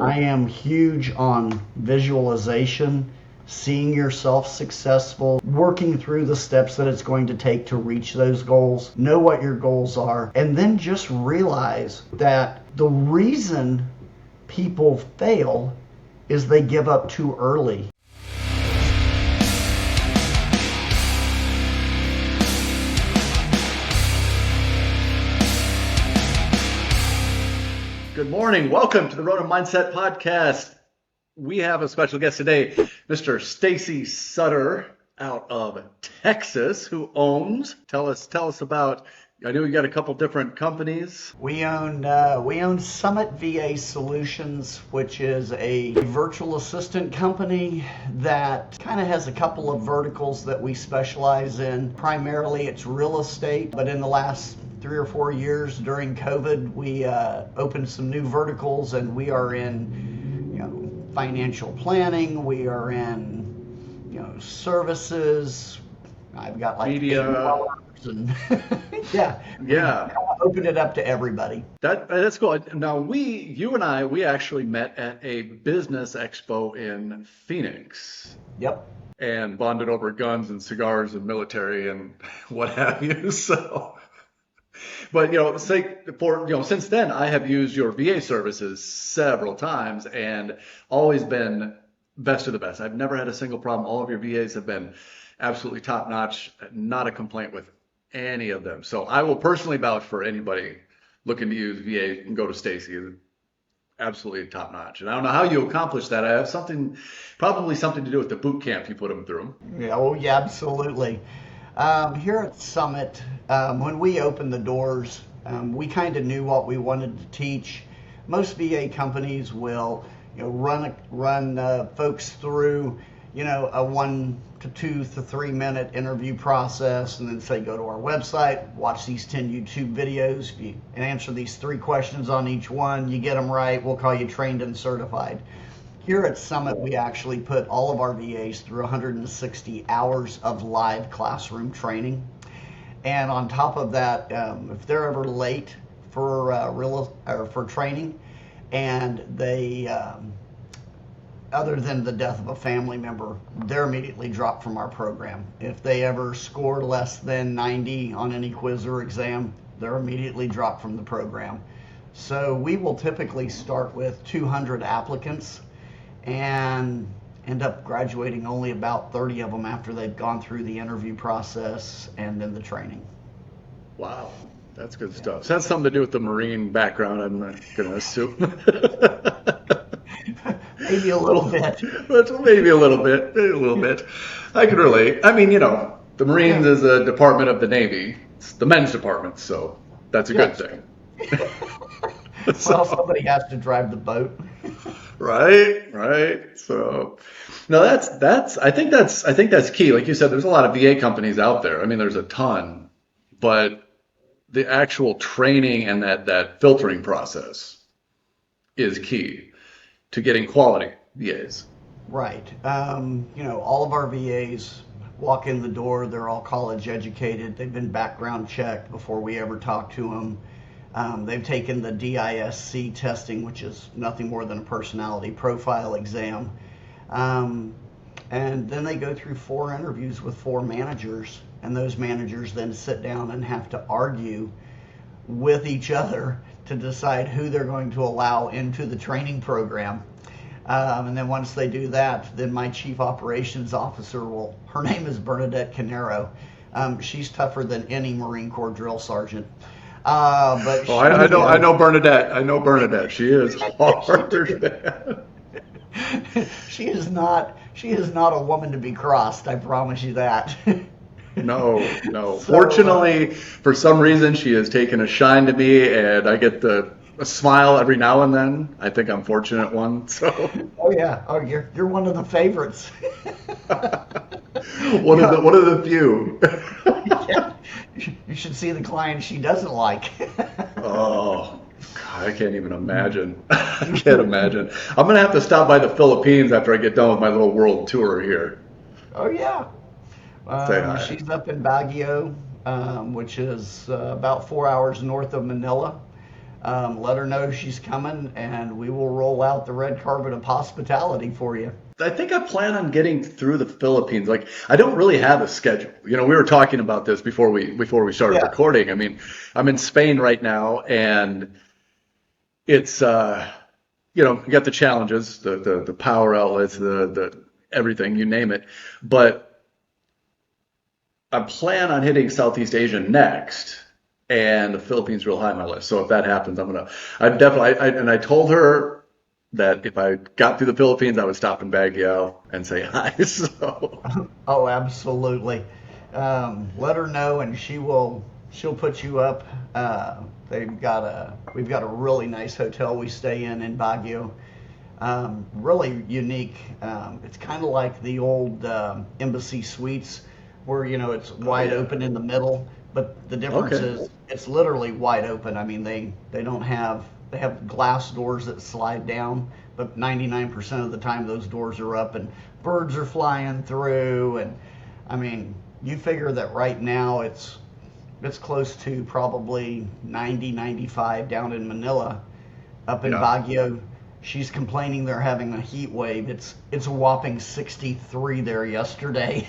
I am huge on visualization, seeing yourself successful, working through the steps that it's going to take to reach those goals, know what your goals are, and then just realize that the reason people fail is they give up too early. Good morning. Welcome to the Ronin Mindset podcast. We have a special guest today, Mr. Stacy Sutter out of Texas, who owns. Tell us about. I know you got a couple different companies. We own Summit VA Solutions, which is a virtual assistant company that kind of has a couple of verticals that we specialize in. Primarily, it's real estate, but in the last 3 or 4 years during COVID, we opened some new verticals, and we are in, financial planning. We are in, services. I've got like Media. And yeah. Open it up to everybody. That's cool. Now you and I actually met at a business expo in Phoenix. Yep. And bonded over guns and cigars and military and what have you. So. But since then I have used your VA services several times and always been best of the best. I've never had a single problem. All of your VAs have been absolutely top notch. Not a complaint with any of them. So I will personally vouch for anybody looking to use VA and go to Stacy. Absolutely top notch. And I don't know how you accomplish that. I have probably something to do with the boot camp you put them through. Yeah, absolutely. Here at Summit, when we opened the doors, we kind of knew what we wanted to teach. Most VA companies will, run folks through, a 1 to 2 to 3 minute interview process, and then say, go to our website, watch these 10 YouTube videos, and answer these 3 questions on each one. You get them right, we'll call you trained and certified. Here at Summit, we actually put all of our VAs through 160 hours of live classroom training. And on top of that, if they're ever late for training, and they, other than the death of a family member, they're immediately dropped from our program. If they ever score less than 90 on any quiz or exam, they're immediately dropped from the program. So we will typically start with 200 applicants and end up graduating only about 30 of them after they've gone through the interview process and then the training. Wow, that's good stuff. So that's something to do with the Marine background, I'm not going to assume. Maybe a little bit. Maybe a little bit. I can relate. I mean, the Marines is a department of the Navy. It's the men's department, so that's a good thing. Well, somebody has to drive the boat. Right. So, no, I think that's key. Like you said, there's a lot of VA companies out there. I mean, there's a ton, but the actual training and that filtering process is key to getting quality VAs. Right. All of our VAs walk in the door. They're all college educated. They've been background checked before we ever talk to them. They've taken the DISC testing, which is nothing more than a personality profile exam. And then they go through 4 interviews with 4 managers, and those managers then sit down and have to argue with each other to decide who they're going to allow into the training program. And then once they do that, then my chief operations officer her name is Bernadette Canero. She's tougher than any Marine Corps drill sergeant. But I know Bernadette. She is hard. She is not a woman to be crossed. I promise you that. No. So, fortunately, for some reason, she has taken a shine to me, and I get a smile every now and then. I think I'm fortunate one. So. Oh yeah. Oh, you're one of the favorites. One of the few. Yeah. You should see the clients she doesn't like. Oh, God, I can't even imagine. I can't imagine. I'm going to have to stop by the Philippines after I get done with my little world tour here. Oh, yeah. She's up in Baguio, which is about 4 hours north of Manila. Let her know she's coming, and we will roll out the red carpet of hospitality for you. I think I plan on getting through the Philippines. Like, I don't really have a schedule. We were talking about this before we started Yeah. recording. I mean, I'm in Spain right now, and it's you got the challenges, the power outlets, the everything, you name it. But I plan on hitting Southeast Asia next, and the Philippines real high on my list. So if that happens, I definitely, and I told her that if I got through the Philippines, I would stop in Baguio and say hi. So, Oh, absolutely. Let her know, and she'll put you up. We've got a really nice hotel we stay in Baguio. Really unique. It's kind of like the old embassy suites, where it's oh wide yeah, open in the middle, but the difference okay, is it's literally wide open. I mean, they don't have they have glass doors that slide down, but 99% of the time those doors are up and birds are flying through. And I mean, you figure that right now it's close to probably 90, 95 down in Manila. Up in yeah. Baguio, she's complaining they're having a heat wave. It's a whopping 63 there yesterday.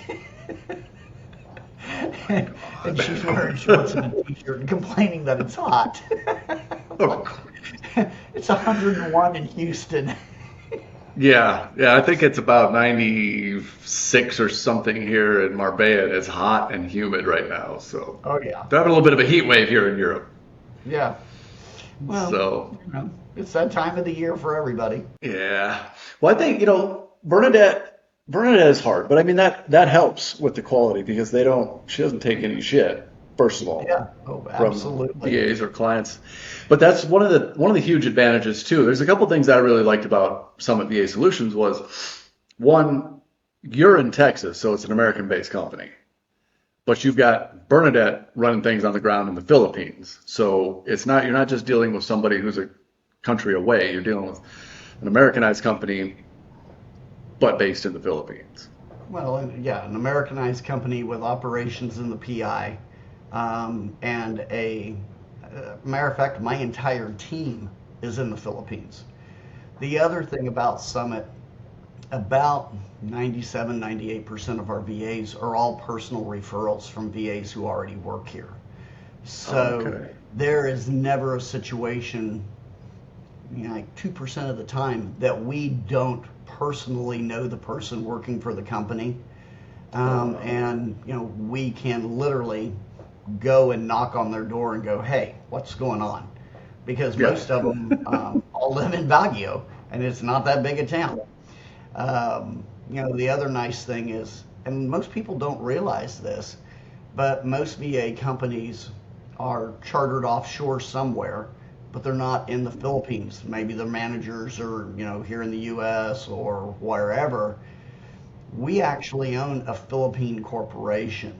Oh my And she's wearing shorts and a t-shirt and complaining that it's hot. I'm like, God. it's 101 in Houston. Yeah, yeah, I think it's about 96 or something here in Marbella. It's hot and humid right now, so Oh yeah, they're having a little bit of a heat wave here in Europe. yeah. Well, So, it's that time of the year for everybody. yeah. Well, I think, Bernadette is hard, but I mean that helps with the quality because she doesn't take any shit, first of all, Yeah. Oh, from absolutely. VAs or clients. But that's one of the huge advantages too. There's a couple things that I really liked about Summit VA Solutions was one, you're in Texas, so it's an American-based company. But you've got Bernadette running things on the ground in the Philippines. So you're not just dealing with somebody who's a country away, you're dealing with an Americanized company but based in the Philippines. Well, yeah, an Americanized company with operations in the PI, and matter of fact, my entire team is in the Philippines. The other thing about Summit, about 97, 98% of our VAs are all personal referrals from VAs who already work here. So Okay. there is never a situation, like 2% of the time, that we don't personally know the person working for the company. And we can literally go and knock on their door and go, hey, what's going on? Because Yeah. most of them all live in Baguio, and it's not that big a town. The other nice thing is, and most people don't realize this, but most VA companies are chartered offshore somewhere, but they're not in the Philippines. Maybe their managers are, here in the US or wherever. We actually own a Philippine corporation.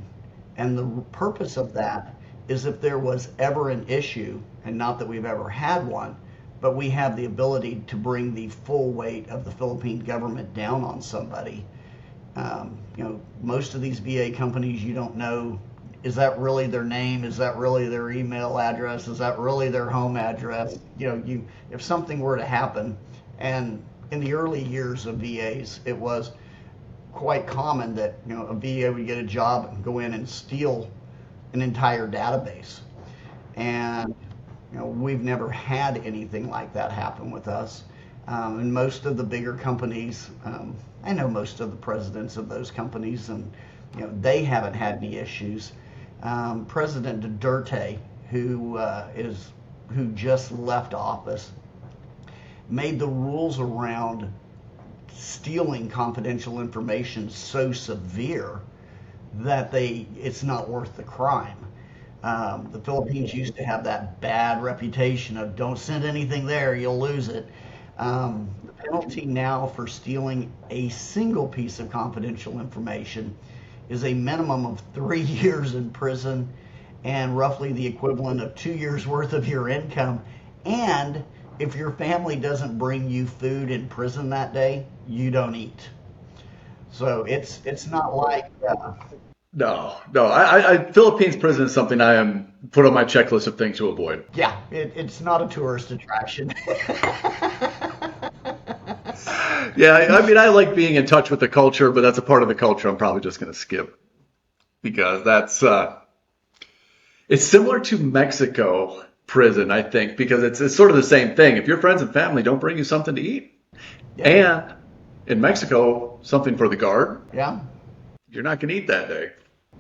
And the purpose of that is if there was ever an issue, and not that we've ever had one, but we have the ability to bring the full weight of the Philippine government down on somebody. Most of these VA companies, you don't know, is that really their name? Is that really their email address? Is that really their home address? If something were to happen, and in the early years of VAs, it was quite common that a VA would get a job and go in and steal an entire database. And we've never had anything like that happen with us. And most of the bigger companies, I know most of the presidents of those companies, and they haven't had any issues. President Duterte, who just left office, made the rules around stealing confidential information so severe that it's not worth the crime. The Philippines used to have that bad reputation of don't send anything there, you'll lose it. The penalty now for stealing a single piece of confidential information is a minimum of 3 years in prison and roughly the equivalent of 2 years worth of your income. And if your family doesn't bring you food in prison that day, you don't eat. So it's not like No. Philippines prison is something I am put on my checklist of things to avoid. Yeah, it's not a tourist attraction. Yeah, I mean, I like being in touch with the culture, but that's a part of the culture I'm probably just going to skip because it's similar to Mexico prison, I think, because it's sort of the same thing. If your friends and family don't bring you something to eat, Yeah, and in Mexico, something for the guard, yeah, you're not going to eat that day.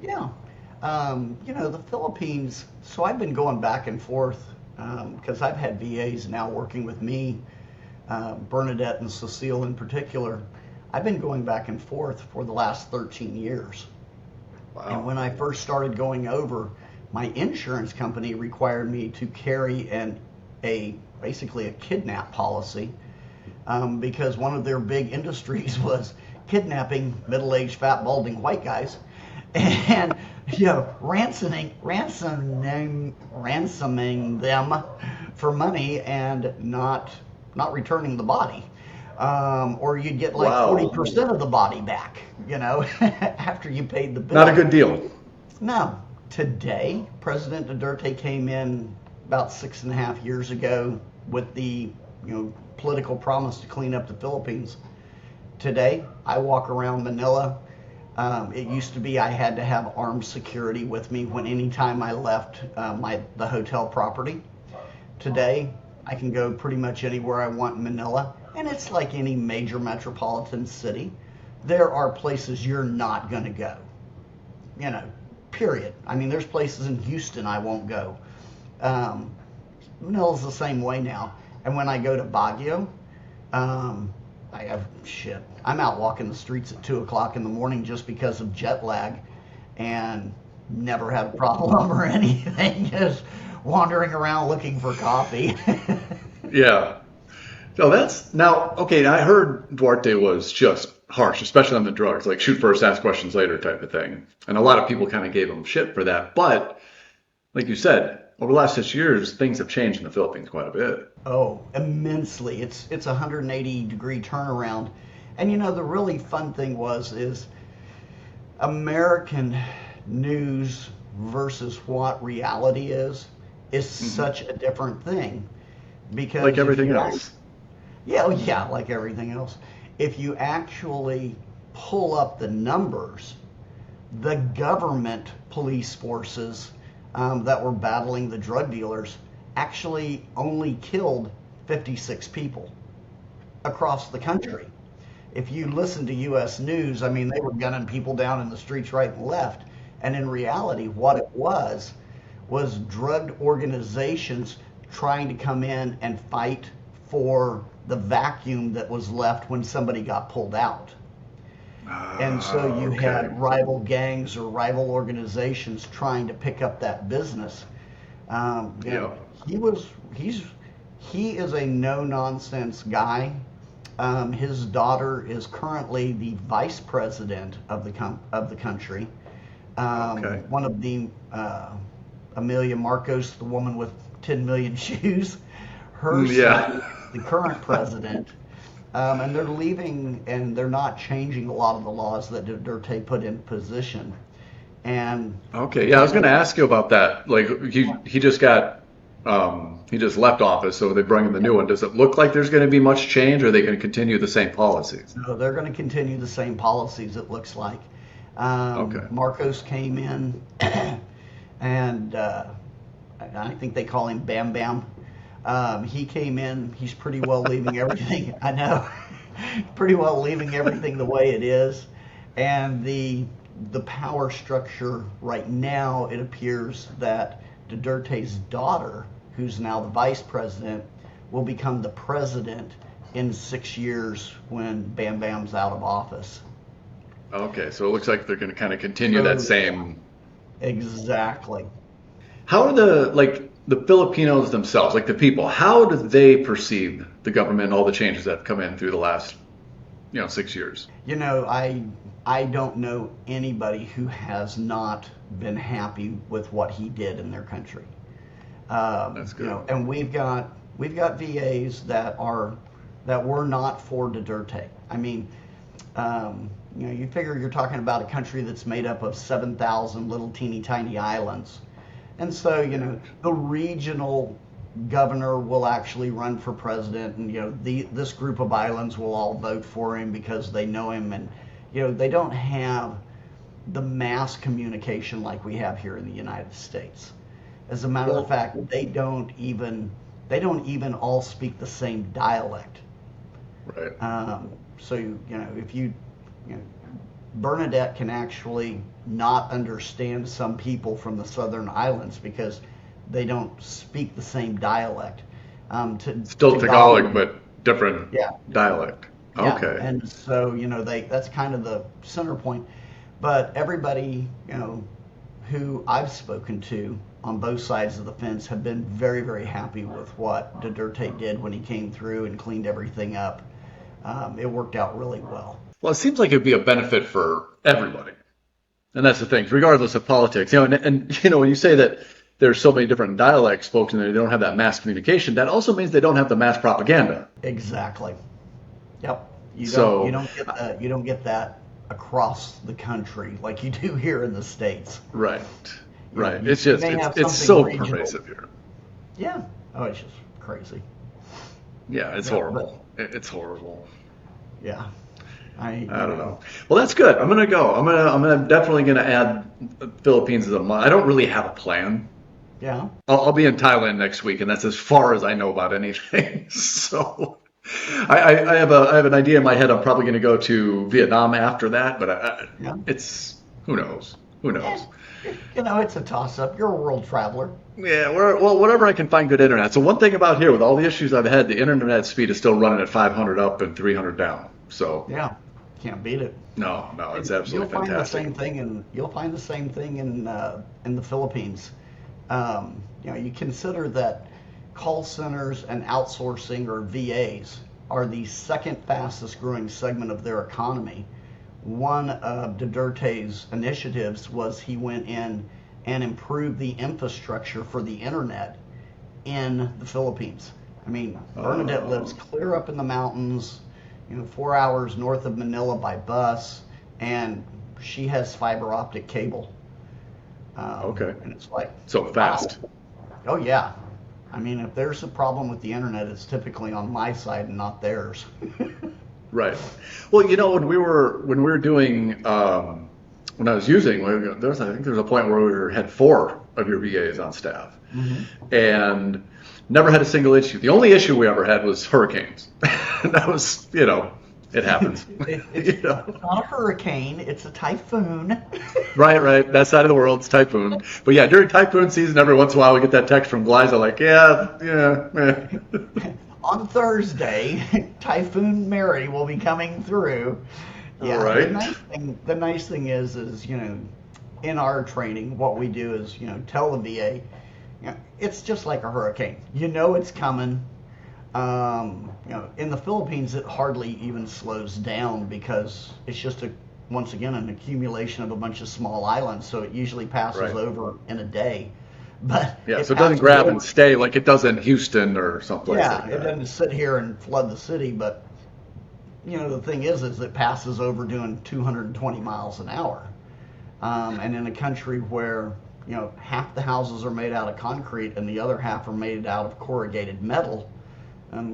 yeah. The Philippines, so I've been going back and forth because I've had VAs now working with me, Bernadette and Cecile in particular. I've been going back and forth for the last 13 years. And Wow. when I first started going over, my insurance company required me to carry basically a kidnap policy because one of their big industries was kidnapping middle-aged, fat, balding white guys, and ransoming them for money and not returning the body. Or you'd get like Wow. 40% of the body back, after you paid the Not a bill. good deal. No, today, President Duterte came in about 6.5 years ago with the political promise to clean up the Philippines. Today, I walk around Manila. It used to be I had to have armed security with me when anytime I left the hotel property. Today, I can go pretty much anywhere I want in Manila, and it's like any major metropolitan city. There are places you're not going to go, you know, period. I mean, there's places in Houston I won't go. Um, Manila's the same way now. And when I go to Baguio, um, I have shit. I'm out walking the streets at 2 o'clock in the morning just because of jet lag, and never had a problem or anything. Just wandering around looking for coffee. Yeah. So that's now okay. I heard Duarte was just harsh, especially on the drugs, like shoot first, ask questions later type of thing. And a lot of people kind of gave him shit for that. But like you said, over the last 6 years, things have changed in the Philippines quite a bit. Oh, immensely. It's a 180-degree turnaround. And the really fun thing is American news versus what reality is Hmm. such a different thing. Like Because if everything you else. yeah, oh, yeah, like everything else, if you actually pull up the numbers, the government police forces that were battling the drug dealers actually only killed 56 people across the country. If you listen to U.S. News, I mean, they were gunning people down in the streets right and left. And in reality, what it was drug organizations trying to come in and fight for the vacuum that was left when somebody got pulled out. And so Ah, you okay. had rival gangs or rival organizations trying to pick up that business. Um, you know, Yeah. he was he is a no nonsense guy. His daughter is currently the vice president of the country. Okay. One of the Amelia Marcos, the woman with 10 million shoes, her son Yeah. is the current president. And they're leaving, and they're not changing a lot of the laws that Duterte put in position. And Okay. Yeah, I you was going to know, ask you about that. Like he just got he just left office, so they bring in the new one. Does it look like there's going to be much change, or are they going to continue the same policies? so they're going to continue the same policies. It looks like Okay. Marcos came in, and I think they call him Bam Bam. He came in. He's pretty well leaving everything. I know, pretty well leaving everything the way it is, and the power structure right now. It appears that Duterte's daughter, who's now the vice president, will become the president in 6 years when Bam Bam's out of office. Okay. So it looks like they're going to kind of continue that So same. exactly. How are the Filipinos themselves, like the people, how do they perceive the government and all the changes that have come in through the last 6 years? I don't know anybody who has not been happy with what he did in their country. That's good. And we've got VAs that were not for Duterte. I mean, um, You figure you're talking about a country that's made up of 7,000 little teeny tiny islands. And so, the regional governor will actually run for president, and this group of islands will all vote for him because they know him, and they don't have the mass communication like we have here in the United States. As a matter of fact, they don't even all speak the same dialect. Right. So if Bernadette can actually not understand some people from the southern islands because they don't speak the same dialect. Still Tagalog, but different Yeah. dialect. Yeah, Okay. and so that's kind of the center point. But everybody who I've spoken to on both sides of the fence have been very, very happy with what Duterte did when he came through and cleaned everything up. It worked out really well. Well, it seems like it'd be a benefit for everybody. And that's the thing, regardless of politics. And when you say that there's so many different dialects spoken and they don't have that mass communication, that also means they don't have the mass propaganda. Exactly. Yep. You don't get that across the country like you do here in the States. Right. Right. You It's just may have it's something so regional. pervasive here. Yeah. Oh, it's just crazy. Yeah, it's Yeah, horrible. It's horrible. Yeah. I don't know. Well, that's good. I'm gonna go. I'm definitely gonna add Philippines as a month. I don't really have a plan. Yeah. I'll be in Thailand next week, and that's as far as I know about anything. So I have an idea in my head. I'm probably gonna go to Vietnam after that, but Yeah. it's who knows? Who knows? It's a toss-up. You're a world traveler. Yeah, well, whatever I can find good internet. So one thing about here, with all the issues I've had, the internet speed is still running at 500 up and 300 down. So Yeah. Can't beat it. no, it's absolutely You'll find fantastic. you'll find the same thing in the Philippines. You consider that call centers and outsourcing, or VAs, are the second fastest growing segment of their economy. One of Duterte's initiatives was he went in and improved the infrastructure for the internet in the Philippines. I mean, Bernadette lives clear up in the mountains, 4 hours north of Manila by bus, and she has fiber optic cable. Okay. And it's like, So fast. wow. Oh yeah. I mean, if there's a problem with the internet, it's typically on my side and not theirs. Right. Well, when we were doing when I was using, I think there was a point where we had 4 of your VAs on staff, and never had a single issue. The only issue we ever had was hurricanes. That was, it happens. It's not a hurricane, it's a typhoon. Right. That side of the world, it's typhoon. But yeah, during typhoon season, every once in a while we get that text from Glyza like, yeah. On Thursday, Typhoon Mary will be coming through. Yeah, Right. the nice thing is in our training, what we do is, tell the VA, it's just like a hurricane. It's coming. In the Philippines, it hardly even slows down because it's just once again, an accumulation of a bunch of small islands. So it usually passes Right. over in a day. But Yeah, so it doesn't grab and stay like it does in Houston or someplace like it that. doesn't sit here and flood the city, but the thing is it passes over doing 220 miles an hour. And in a country where half the houses are made out of concrete and the other half are made out of corrugated metal,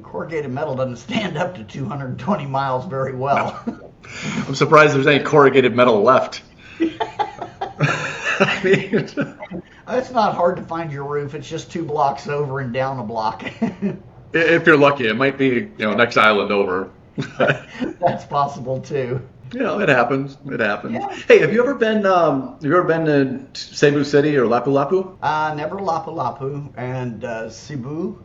corrugated metal doesn't stand up to 220 miles very well. I'm surprised there's any corrugated metal left. I mean, It's not hard to find your roof. It's just 2 blocks over and down a block. if you're lucky, it might be, next island over. That's possible too. It happens. It happens. Yeah. Hey, have you ever been to Cebu City or Lapu-Lapu? Never Lapu-Lapu and Cebu.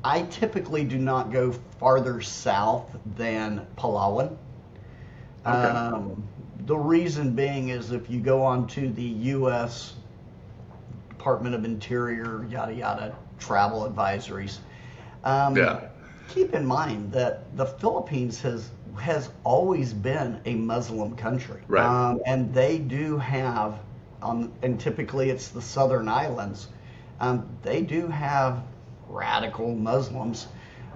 I typically do not go farther south than Palawan. Okay. The reason being is if you go on to the U.S. Department of Interior, yada yada, travel advisories, keep in mind that the Philippines has always been a Muslim country. Right. And they do have, and typically it's the southern islands, they do have radical Muslims,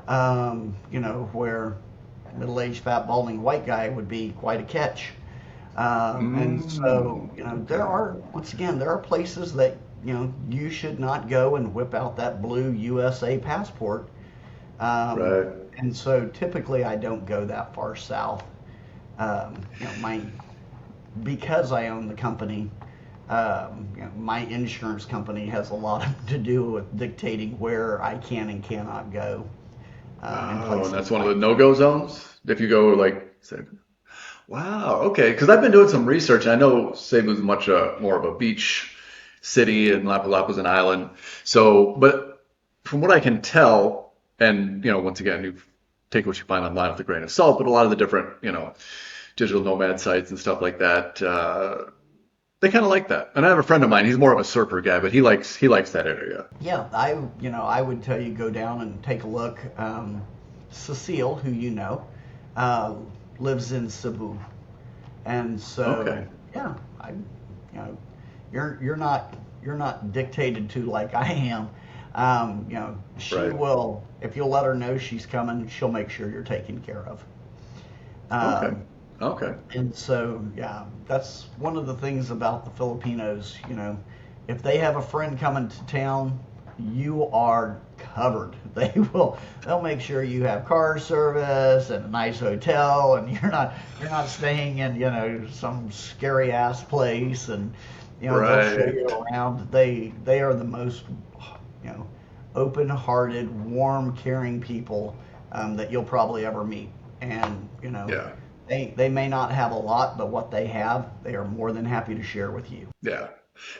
where middle-aged, fat, balding white guy would be quite a catch. And so, once again, there are places that, you should not go and whip out that blue USA passport. Right. And so typically I don't go that far south. Because I own the company, my insurance company has a lot to do with dictating where I can and cannot go. And that's one of the no-go zones? If you go say, wow, okay. Because I've been doing some research, and I know Cebu's much more of a beach city, and Lapu-Lapu's an island. So, but from what I can tell, and, once again, you take what you find online with a grain of salt, but a lot of the different, digital nomad sites and stuff like that, they kind of like that. And I have a friend of mine, he's more of a surfer guy, but he likes that area. Yeah, I would tell you go down and take a look. Cecile, who lives in Cebu, and so Okay. yeah, you're not dictated to like I am. She Right. will, if you'll let her know she's coming, she'll make sure you're taken care of. Okay. Okay. And so, yeah, that's one of the things about the Filipinos, if they have a friend coming to town, you are covered. They'll make sure you have car service and a nice hotel, and you're not staying in, some scary ass place, and, they'll show you around. They are the most, open-hearted, warm, caring people that you'll probably ever meet. And, Yeah. They may not have a lot, but what they have, they are more than happy to share with you. Yeah.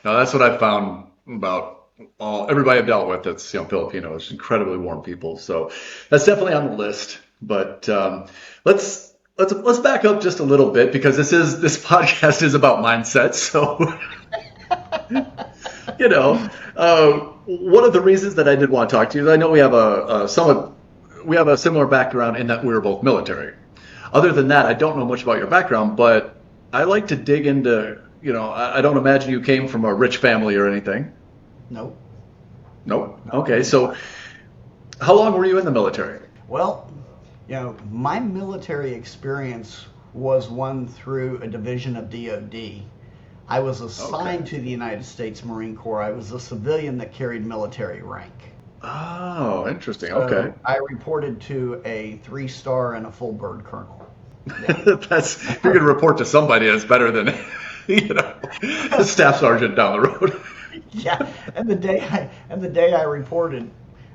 Now that's what I've found about everybody I've dealt with that's Filipinos, incredibly warm people. So that's definitely on the list. But let's back up just a little bit, because this podcast is about mindset. So one of the reasons that I did want to talk to you is I know we have a similar background in that we were both military. Other than that, I don't know much about your background, but I like to dig into, I don't imagine you came from a rich family or anything. Nope. Nope. Okay, so how long were you in the military? Well, my military experience was one through a division of DOD. I was assigned to the United States Marine Corps. I was a civilian that carried military rank. Oh, interesting. So Okay. I reported to a 3-star and a full bird colonel. If you're going to report to somebody, that's better than, a staff sergeant down the road. Yeah, and the day I reported,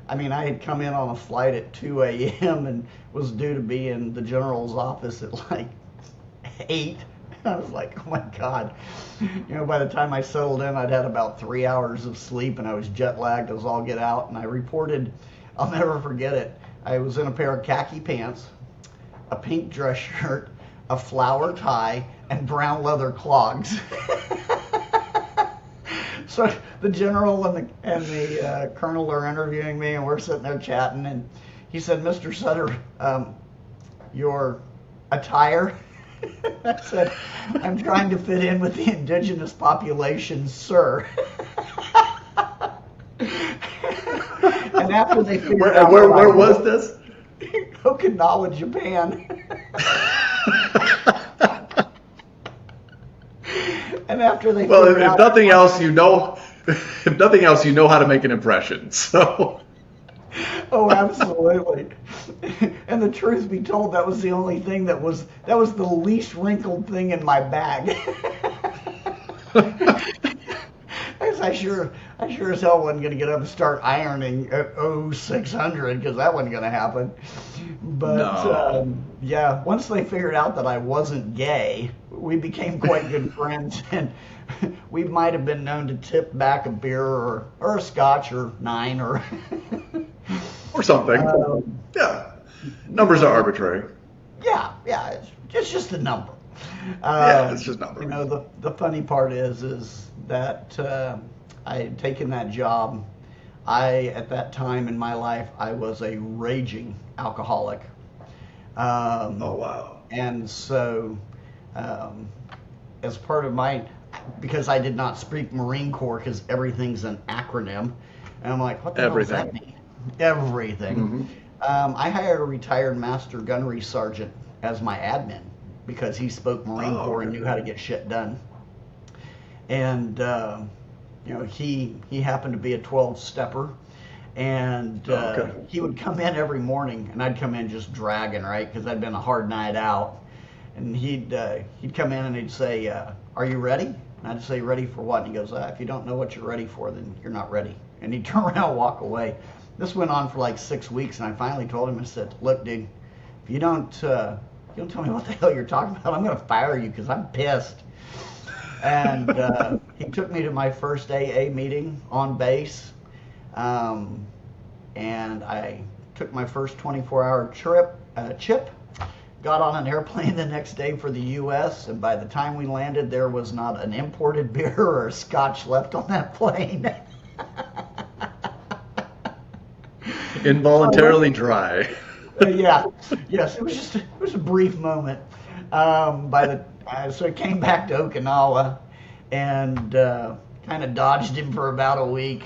I had come in on a flight at 2 a.m. and was due to be in the general's office at like 8. I was like, oh my God. By the time I settled in, I'd had about 3 hours of sleep, and I was jet lagged as all get out. And I reported, I'll never forget it. I was in a pair of khaki pants, a pink dress shirt, a flower tie, and brown leather clogs. So the general and the colonel are interviewing me, and we're sitting there chatting. And he said, Mr. Sutter, your attire? I said, I'm trying to fit in with the indigenous population, sir. And after they figured out where was this? Okinawa, Japan. And after they figured out, if nothing else, you know how to make an impression. So. Oh, absolutely. And the truth be told, that was the only thing that was the least wrinkled thing in my bag. I sure as hell wasn't going to get up and start ironing at 0600, because that wasn't going to happen. But No. yeah, once they figured out that I wasn't gay, we became quite good friends, and we might have been known to tip back a beer or a scotch or 9 or Or something. Yeah. Numbers are arbitrary. Yeah, it's just a number. Yeah, it's just numbers. The funny part is that I had taken that job. At that time in my life, I was a raging alcoholic. Oh, wow. And so, as part of because I did not speak Marine Corps, because everything's an acronym, and I'm like, what the hell does that mean? Everything. I hired a retired master gunnery sergeant as my admin because he spoke Marine Oh, Corps and okay. knew how to get shit done. And he happened to be a 12 stepper, and Oh, okay. he would come in every morning, and I'd come in just dragging, right, because I'd been a hard night out, and he'd come in and he'd say, "Are you ready?" And I'd say, "Ready for what?" And he goes, "If you don't know what you're ready for, then you're not ready." And he'd turn around and walk away. This went on for like 6 weeks, and I finally told him, I said, "Look, dude, if you don't tell me what the hell you're talking about, I'm going to fire you because I'm pissed." And he took me to my first AA meeting on base, um, and I took my first 24-hour chip, got on an airplane the next day for the U.S., and by the time we landed, there was not an imported beer or a scotch left on that plane. Involuntarily dry. Yeah, yes, it was a brief moment. So I came back to Okinawa and kind of dodged him for about a week.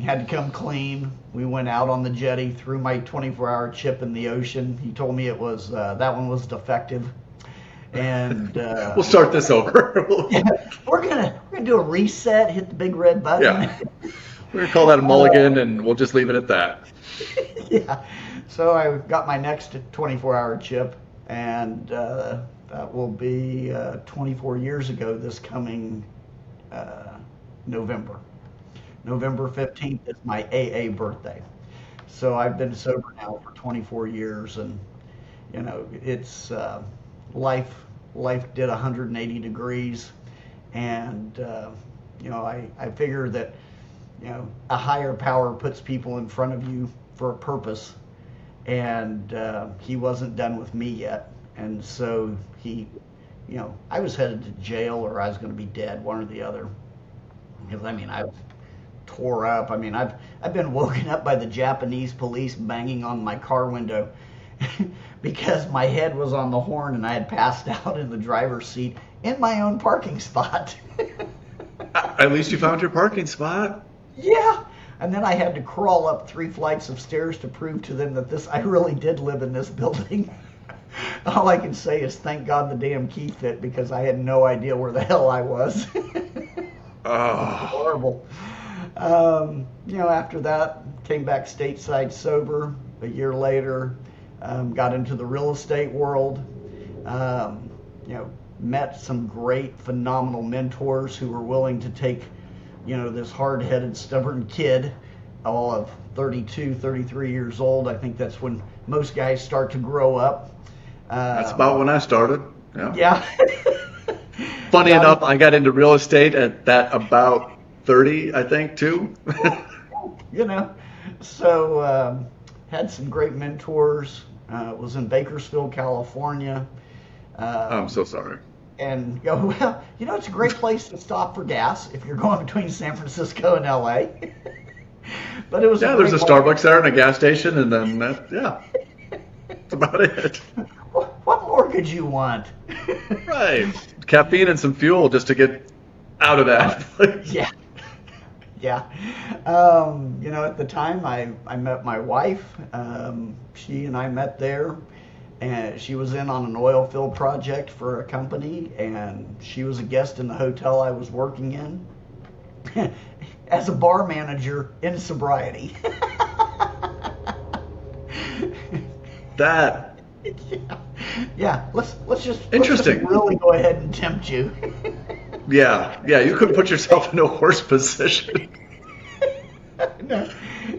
Had to come clean. We went out on the jetty, threw my 24-hour chip in the ocean. He told me it was that one was defective, and We'll start this over. yeah, we're gonna do a reset. Hit the big red button. Yeah. We're gonna call that a mulligan, and we'll just leave it at that. Yeah. So I got my next 24-hour chip, and that will be 24 years ago this coming November. November 15th is my AA birthday. So I've been sober now for 24 years, and it's life. Life did 180 degrees, and I figure that a higher power puts people in front of you for a purpose, and he wasn't done with me yet, and so I was headed to jail or I was going to be dead, one or the other, because I was tore up. I've been woken up by the Japanese police banging on my car window because my head was on the horn and I had passed out in the driver's seat in my own parking spot. At least you found your parking spot. Yeah. And then I had to crawl up 3 flights of stairs to prove to them that I really did live in this building. All I can say is thank God the damn key fit, because I had no idea where the hell I was. Oh, Horrible. After that, came back stateside sober. A year later, got into the real estate world. Met some great, phenomenal mentors who were willing to take this hard-headed, stubborn kid, all of 32, 33 years old. I think that's when most guys start to grow up. that's about when I started. Yeah. Yeah. Funny Got enough, I got into real estate at that about 30, I think, too. you know, so had some great mentors. Was in Bakersfield, California. I'm so sorry. And go, well, it's a great place to stop for gas if you're going between San Francisco and LA. But it was Yeah, a there's great a Starbucks there and a gas station, and then yeah, that's about it. What more could you want? Right. Caffeine and some fuel just to get out of that place. Yeah. Yeah. At the time I met my wife. She and I met there, and she was in on an oil field project for a company, and she was a guest in the hotel I was working in as a bar manager in sobriety. That Yeah. Let's just interesting. really go ahead and tempt you. Yeah, you couldn't put yourself in a worse position.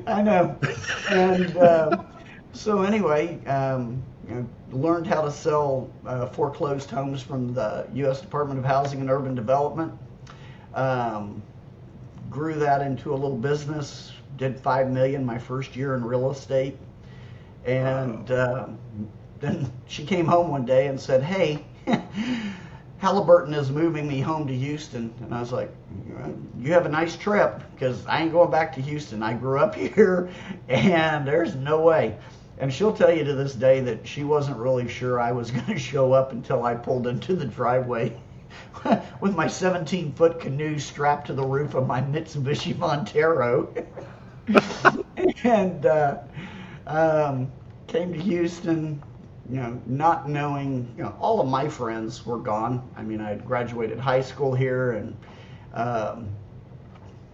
I know. And so anyway, learned how to sell foreclosed homes from the U.S. Department of Housing and Urban Development. Grew that into a little business. Did $5 million my first year in real estate. And then she came home one day and said, "Hey, Halliburton is moving me home to Houston." And I was like, "You have a nice trip, because I ain't going back to Houston. I grew up here, and there's no way." And she'll tell you to this day that she wasn't really sure I was going to show up until I pulled into the driveway with my 17-foot canoe strapped to the roof of my Mitsubishi Montero. And came to Houston, not knowing, all of my friends were gone. I mean, I graduated high school here, and um,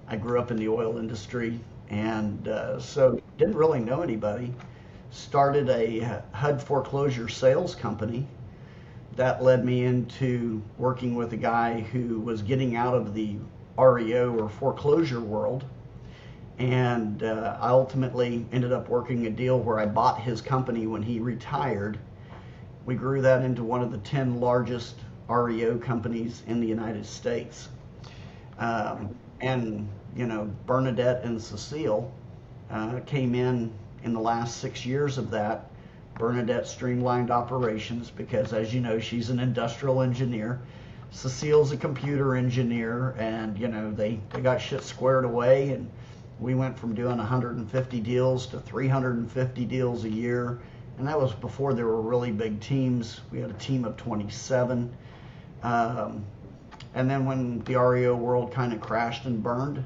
I grew up in the oil industry, and so didn't really know anybody. Started a HUD foreclosure sales company. That led me into working with a guy who was getting out of the REO or foreclosure world. And I ultimately ended up working a deal where I bought his company when he retired. We grew that into one of the 10 largest REO companies in the United States. And, Bernadette and Cecile came in the last 6 years of that. Bernadette streamlined operations because, as you know, she's an industrial engineer. Cecile's a computer engineer, and, they got shit squared away, and we went from doing 150 deals to 350 deals a year. And that was before there were really big teams. We had a team of 27. And then when the REO world kind of crashed and burned,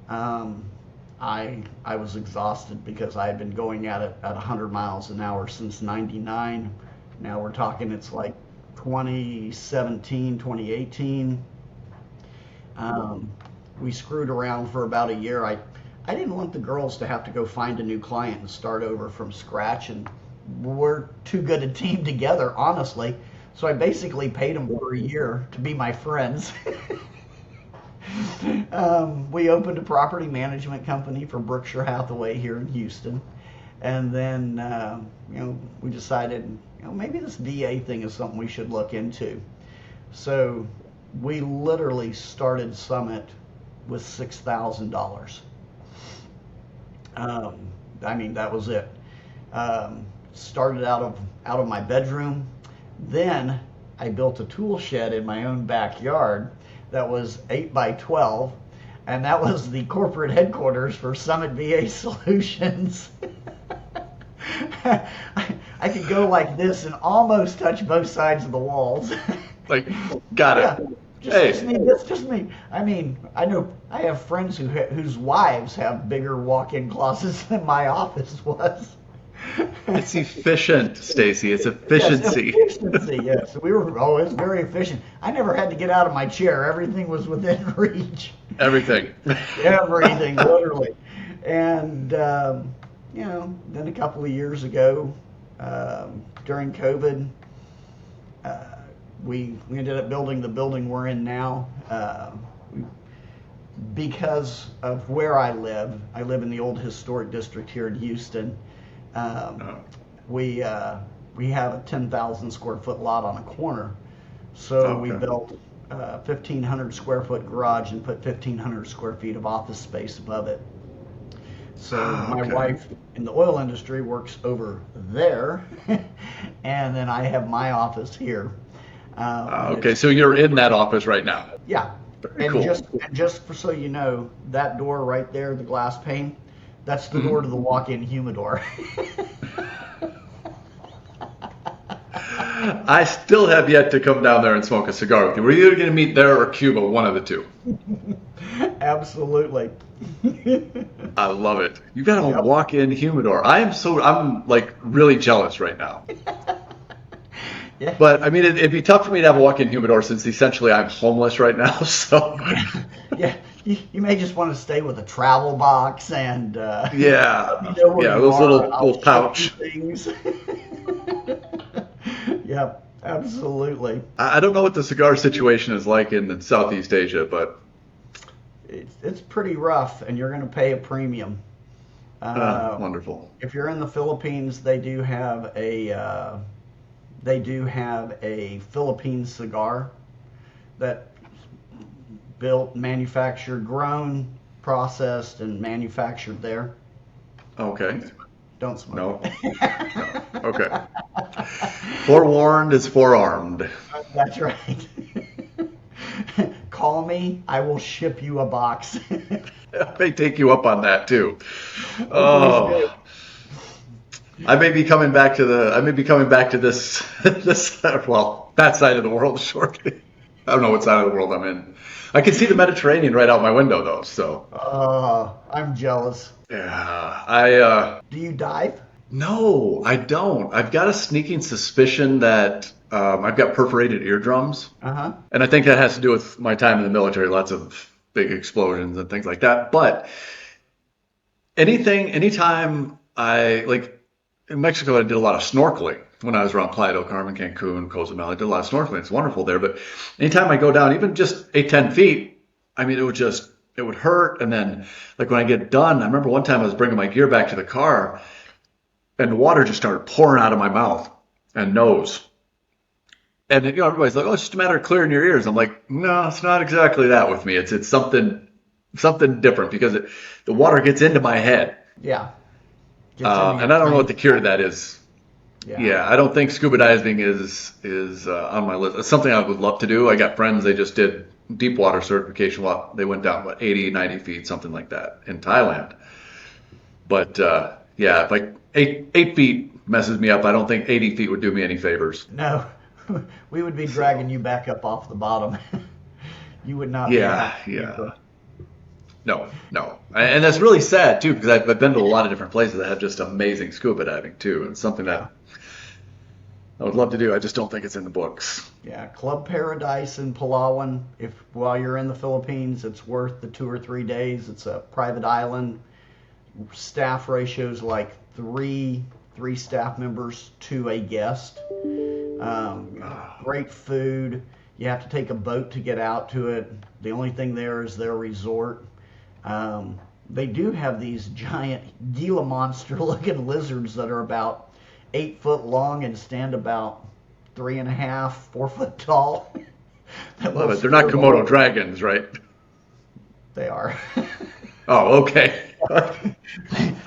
I was exhausted because I had been going at it at 100 miles an hour since 99. Now we're talking it's like 2017, 2018. We screwed around for about a year. I didn't want the girls to have to go find a new client and start over from scratch, and we're too good a team together, honestly. So I basically paid them for a year to be my friends. We opened a property management company for Berkshire Hathaway here in Houston. And then, we decided, maybe this VA thing is something we should look into. So we literally started Summit with $6,000. I mean, that was it. Started out of my bedroom. Then I built a tool shed in my own backyard that was 8 by 12, and that was the corporate headquarters for Summit VA Solutions. I could go like this and almost touch both sides of the walls. Like, got it. Yeah, just me. That's just me. I mean, I know I have friends whose wives have bigger walk-in closets than my office was. It's efficient, Stacy. It's efficiency. Yes, efficiency, yes. We were always very efficient. I never had to get out of my chair. Everything was within reach. Everything. Everything, literally. And, then a couple of years ago, during COVID, we ended up building the building we're in now. Because of where I live in the old historic district here in Houston. We have a 10,000 square foot lot on a corner, so we built a 1,500 square foot garage and put 1,500 square feet of office space above it. So my wife in the oil industry works over there, and then I have my office here. Okay, so you're in that office right now. Yeah. Very and cool. just for so you know, that door right there, the glass pane, that's the door to the walk-in humidor. I still have yet to come down there and smoke a cigar with you. We're either going to meet there or Cuba, one of the two. Absolutely. I love it. You got a walk-in humidor. I'm like really jealous right now. Yeah. But I mean, it'd be tough for me to have a walk-in humidor since essentially I'm homeless right now. So yeah, you may just want to stay with a travel box and those little pouch things. Yep, absolutely. I don't know what the cigar situation is like in Southeast Asia, but it's pretty rough, and you're going to pay a premium. Wonderful. If you're in the Philippines, they do have a Philippine cigar that built, manufactured, grown, processed, and manufactured there. Okay. Don't smoke. No. Okay. Forewarned is forearmed. That's right. Call me. I will ship you a box. I may take you up on that too. Oh. I may be coming back to this that side of the world shortly. I don't know what side of the world I'm in. I can see the Mediterranean right out my window though, so. I'm jealous. Yeah, Do you dive? No, I don't. I've got a sneaking suspicion that I've got perforated eardrums. Uh-huh. And I think that has to do with my time in the military, lots of big explosions and things like that. But anytime like in Mexico, I did a lot of snorkeling when I was around Playa del Carmen, Cancun, Cozumel. I did a lot of snorkeling. It's wonderful there. But anytime I go down, even just 8, 10 feet, I mean, it would hurt. And then like when I get done, I remember one time I was bringing my gear back to the car and the water just started pouring out of my mouth and nose. And everybody's like, "Oh, it's just a matter of clearing your ears." I'm like, "No, it's not exactly that with me. It's something different because the water gets into my head, Yeah. Gets into your and I don't know brain. what the cure to that is. Yeah. Yeah, I don't think scuba diving is on my list. It's something I would love to do. I got friends they just did deep water certification. They went down 80, 90 feet, something like that in Thailand. But yeah, like 8 feet messes me up. I don't think 80 feet would do me any favors. No. We would be So dragging you back up off the bottom. You would not be a yeah, happy yeah. camper. No, no. And that's really sad too, because I've been to a lot of different places that have just amazing scuba diving too, and something Yeah. that I would love to do. I just don't think it's in the books. Yeah. Club Paradise in Palawan. If while you're in the Philippines, it's worth the 2 or 3 days. It's a private island. Staff ratios like three staff members to a guest. Great food. You have to take a boat to get out to it. The only thing there is their resort. They do have these giant Gila monster looking lizards that are about 8 foot long and stand about 3.5, 4 foot tall. That Love will it. They're not scare the Komodo whole. dragons, right? They are. Oh, okay. I'm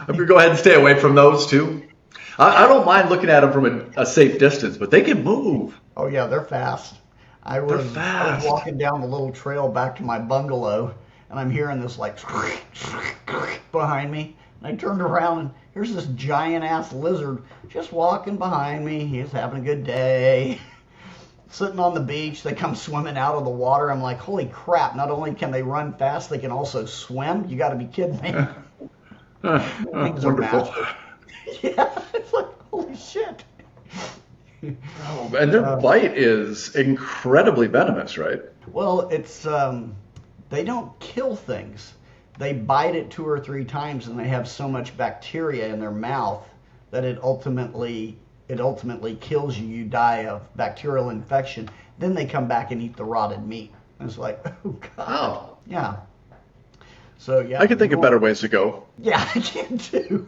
gonna go ahead and stay away from those too. I don't mind looking at them from a safe distance, but they can move. Oh yeah, they're fast. They're I was fast. walking down the little trail back to my bungalow, and I'm hearing this like behind me. And I turned around, and here's this giant ass lizard just walking behind me. He's having a good day. Sitting on the beach, they come swimming out of the water. I'm like, holy crap! Not only can they run fast, they can also swim. You got to be kidding me. Things are Wonderful. massive. Yeah, it's like holy shit. Oh, and their bite is incredibly venomous, right? Well, it's they don't kill things. They bite it 2 or 3 times, and they have so much bacteria in their mouth that it ultimately kills you. You die of bacterial infection. Then they come back and eat the rotted meat. And it's like, oh god, Oh, yeah. So yeah, I can think of better ways to go. yeah, I can too.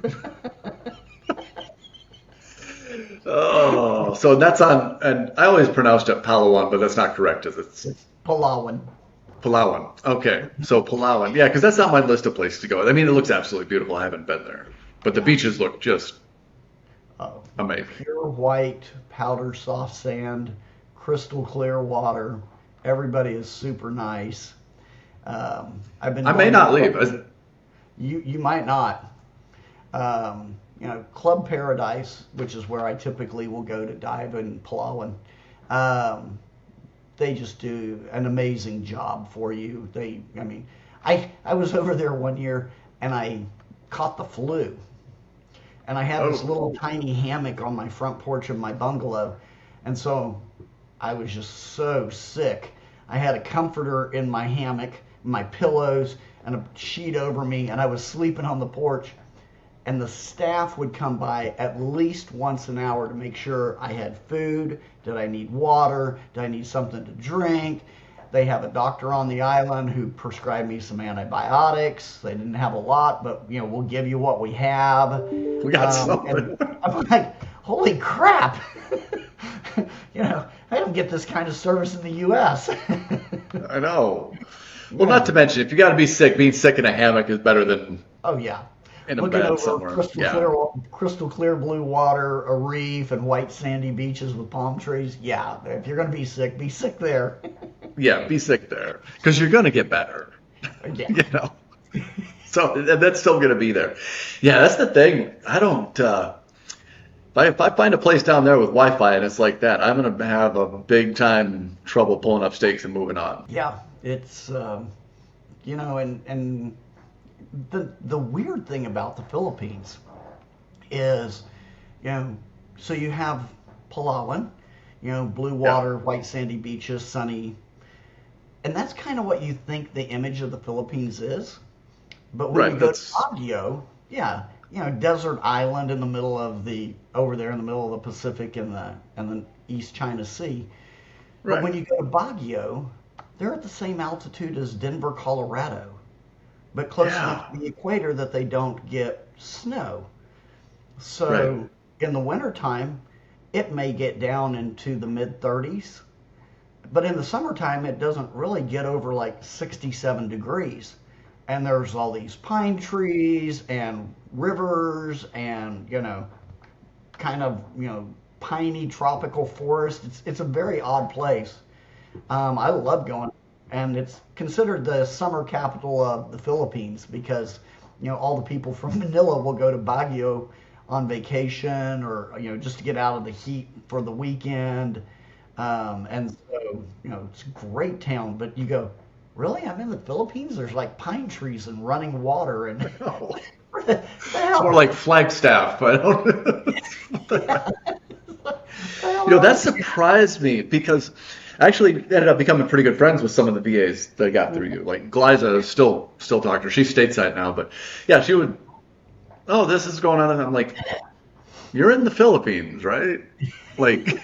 Oh, so that's on, and I always pronounced it Palawan, but that's not correct, is it? It's It's Palawan. Palawan. Okay, so Palawan. Yeah, because that's on my list of places to go. I mean, it looks absolutely beautiful. I haven't been there, but the beaches look just Oh, amazing. pure white, powder soft sand, crystal clear water. Everybody is super nice. I've been I may going not to leave. you might not. Club Paradise, which is where I typically will go to dive in Palawan. Um, they just do an amazing job for you. I was over there one year and I caught the flu, and I had this little Oh, tiny hammock on my front porch of my bungalow, and so I was just so sick. I had a comforter in my hammock, my pillows, and a sheet over me, and I was sleeping on the porch. And the staff would come by at least once an hour to make sure I had food. Did I need water? Did I need something to drink? They have a doctor on the island who prescribed me some antibiotics. They didn't have a lot, but we'll give you what we have. we got And something. I'm like, holy crap! I don't get this kind of service in the U.S. I know. Well, Yeah. not to mention, if you got to be sick, being sick in a hammock is better than Oh yeah. in a Looking bed over somewhere. Yeah. crystal clear blue water, a reef, and white sandy beaches with palm trees. Yeah, if you're gonna be sick there. Yeah, be sick there because you're going to get better, Yeah. you know. So and that's still going to be there. Yeah, that's the thing. I don't. If I find a place down there with Wi-Fi and it's like that, I'm going to have a big time trouble pulling up stakes and moving on. Yeah, it's and the weird thing about the Philippines is you know, so you have Palawan, blue Yeah. water, white sandy beaches, sunny, and that's kind of what you think the image of the Philippines is. But when you Right. go to That's Baguio, yeah, desert island in the middle of over there in the middle of the Pacific and the East China Sea. But right. when you go to Baguio, they're at the same altitude as Denver, Colorado, but close enough Yeah. to the equator that they don't get snow. Right. So in the wintertime, it may get down into the mid 30s, but in the summertime, it doesn't really get over like 67 degrees. And there's all these pine trees and rivers and, kind of, piney tropical forest. It's a very odd place. I love going, and it's considered the summer capital of the Philippines because all the people from Manila will go to Baguio on vacation or just to get out of the heat for the weekend. And so it's a great town. But you go, really? I'm in the Philippines? There's like pine trees and running water and No. where the It's more hell? like Flagstaff. I don't. Yeah, what the hell You know, wrong that with you? surprised me because I actually ended up becoming pretty good friends with some of the VAs that got through you. Like Glyza is still talking to her. She's stateside now, but yeah, she would. Oh, this is going on, and I'm like, you're in the Philippines, right? Like,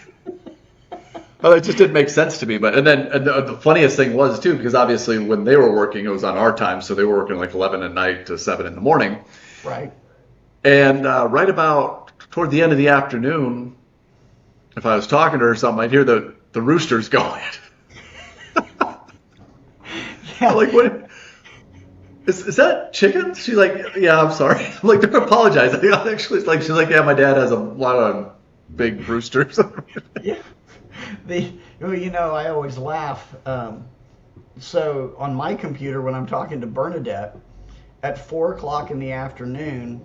oh, it just didn't make sense to me. But and the funniest thing was too, because obviously when they were working, it was on our time, so they were working like 11 at night to 7 in the morning. Right. And right about toward the end of the afternoon, if I was talking to her or something, I'd hear the roosters going. I'm Yeah. like, what? Is that chickens? She's like, yeah, I'm sorry. I'm like, don't apologize. Actually, it's like she's like, yeah, my dad has a lot of big roosters. Yeah. I always laugh. So on my computer, when I'm talking to Bernadette at 4 o'clock in the afternoon,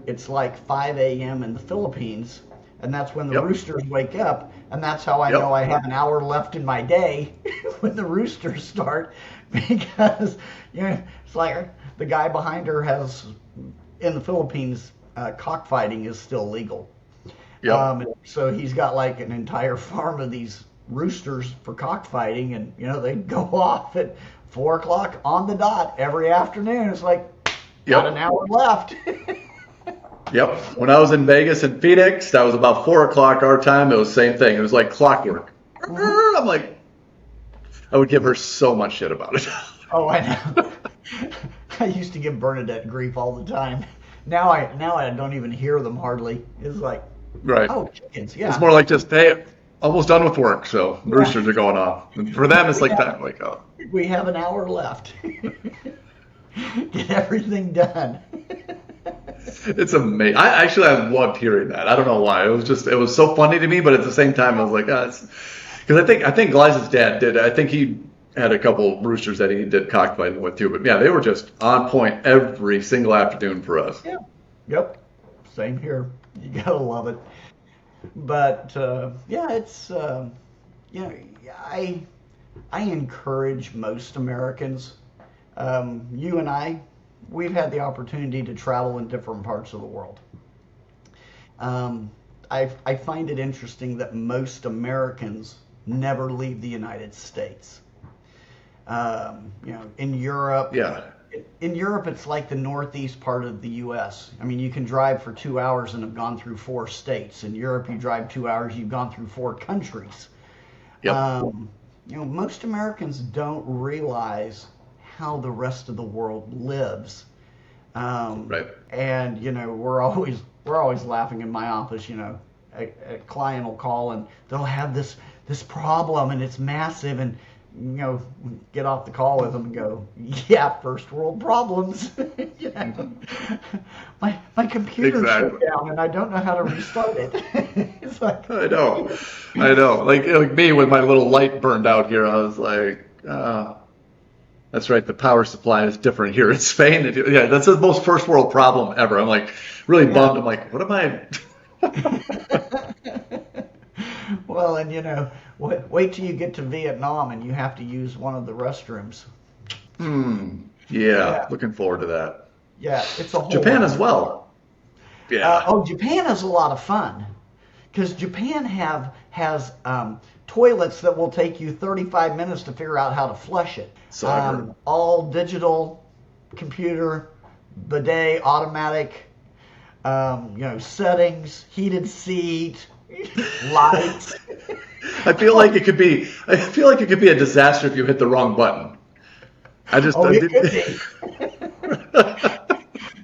it's like 5 a.m. in the Philippines, and that's when the Yep, roosters wake up, and that's how I know yep, I have an hour left in my day when the roosters start, because it's like the guy behind her has in the Philippines, cockfighting is still legal. yep. So he's got like an entire farm of these roosters for cockfighting, and they go off at 4 o'clock on the dot every afternoon. It's like got an Yep. hour left. Yep. When I was in Vegas and Phoenix, that was about 4 o'clock our time. It was the same thing. It was like clockwork. Mhm. I'm like, I would give her so much shit about it. Oh, I know. I used to give Bernadette grief all the time. Now I don't even hear them hardly. It's like, Right. oh, chickens, It's yeah, more like just, hey, almost done with work, so the yeah. roosters are going off. And for them, it's We like have that. Like, oh, we have an hour left. Get everything done. it's amazing. I loved hearing that. I don't know why. It was so funny to me, but at the same time, I was like, ah, it's because I think Glyce's dad did. I think he had a couple roosters that he did cockfighting with too. But yeah, they were just on point every single afternoon for us. Yeah. Yep. Same here. You gotta love it. But yeah, it's you know I I encourage most Americans. You and we've had the opportunity to travel in different parts of the world. Um, I find it interesting that most Americans never leave the United States. In Europe, Yeah. it's like the northeast part of the U.S. I mean, you can drive for 2 hours and have gone through 4 states. In Europe, you drive 2 hours, you've gone through 4 countries. Yep. Most Americans don't realize how the rest of the world lives. Um, Right. and we're always laughing in my office. A client will call and they'll have this problem and it's massive, and get off the call with them and go, yeah, first world problems. you know, my computer shut Exactly. down and I don't know how to restart it. It's like, I know. I know. Like me when my little light burned out here, I was like, that's right. The power supply is different here in Spain. Yeah, that's the most first world problem ever. I'm like really yeah. bummed. I'm like, what am I? Well, and wait till you get to Vietnam and you have to use one of the restrooms. Hmm. Yeah. Yeah, Looking forward to that. yeah, it's a whole Japan as lot. well. Yeah. Japan is a lot of fun because Japan has toilets that will take you 35 minutes to figure out how to flush it. So I've heard. All digital, computer, bidet, automatic, settings, heated seat, lights. I feel like it could be a disaster if you hit the wrong button. Oh, it could be.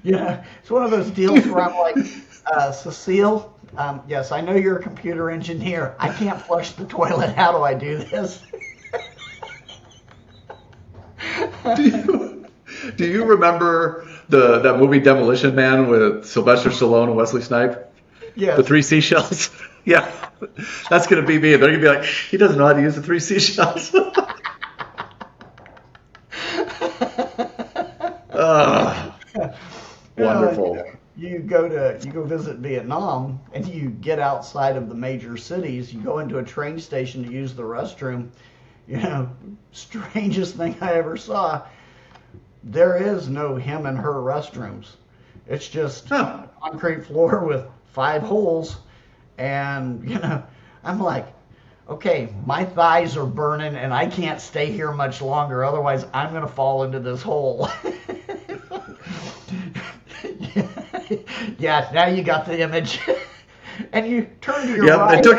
It's one of those deals where I'm like, Cecile, yes, I know you're a computer engineer. I can't flush the toilet. How do I do this? Do you remember that movie Demolition Man with Sylvester Stallone and Wesley Snipes? Yes. The 3 seashells? Yeah. That's going to be me. They're going to be like, he doesn't know how to use the 3 seashells. Wonderful. You go visit Vietnam and you get outside of the major cities, you go into a train station to use the restroom. Strangest thing I ever saw. There is no him and her restrooms. It's just concrete floor with 5 holes. And, I'm like, okay, my thighs are burning and I can't stay here much longer. Otherwise, I'm going to fall into this hole. Yeah, now you got the image. And you turn to your right. Yeah, it took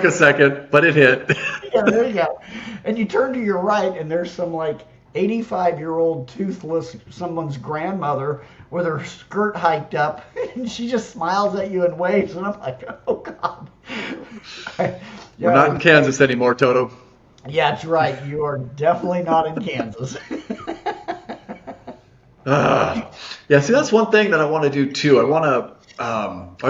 a second, but it hit. Yeah, there you go. And you turn to your right, and there's some 85-year-old toothless someone's grandmother with her skirt hiked up, and she just smiles at you and waves, and I'm like, oh God. We're not in Kansas anymore, Toto. Yeah, that's right. You are definitely not in Kansas. Yeah, see, that's one thing that I want to do too. I've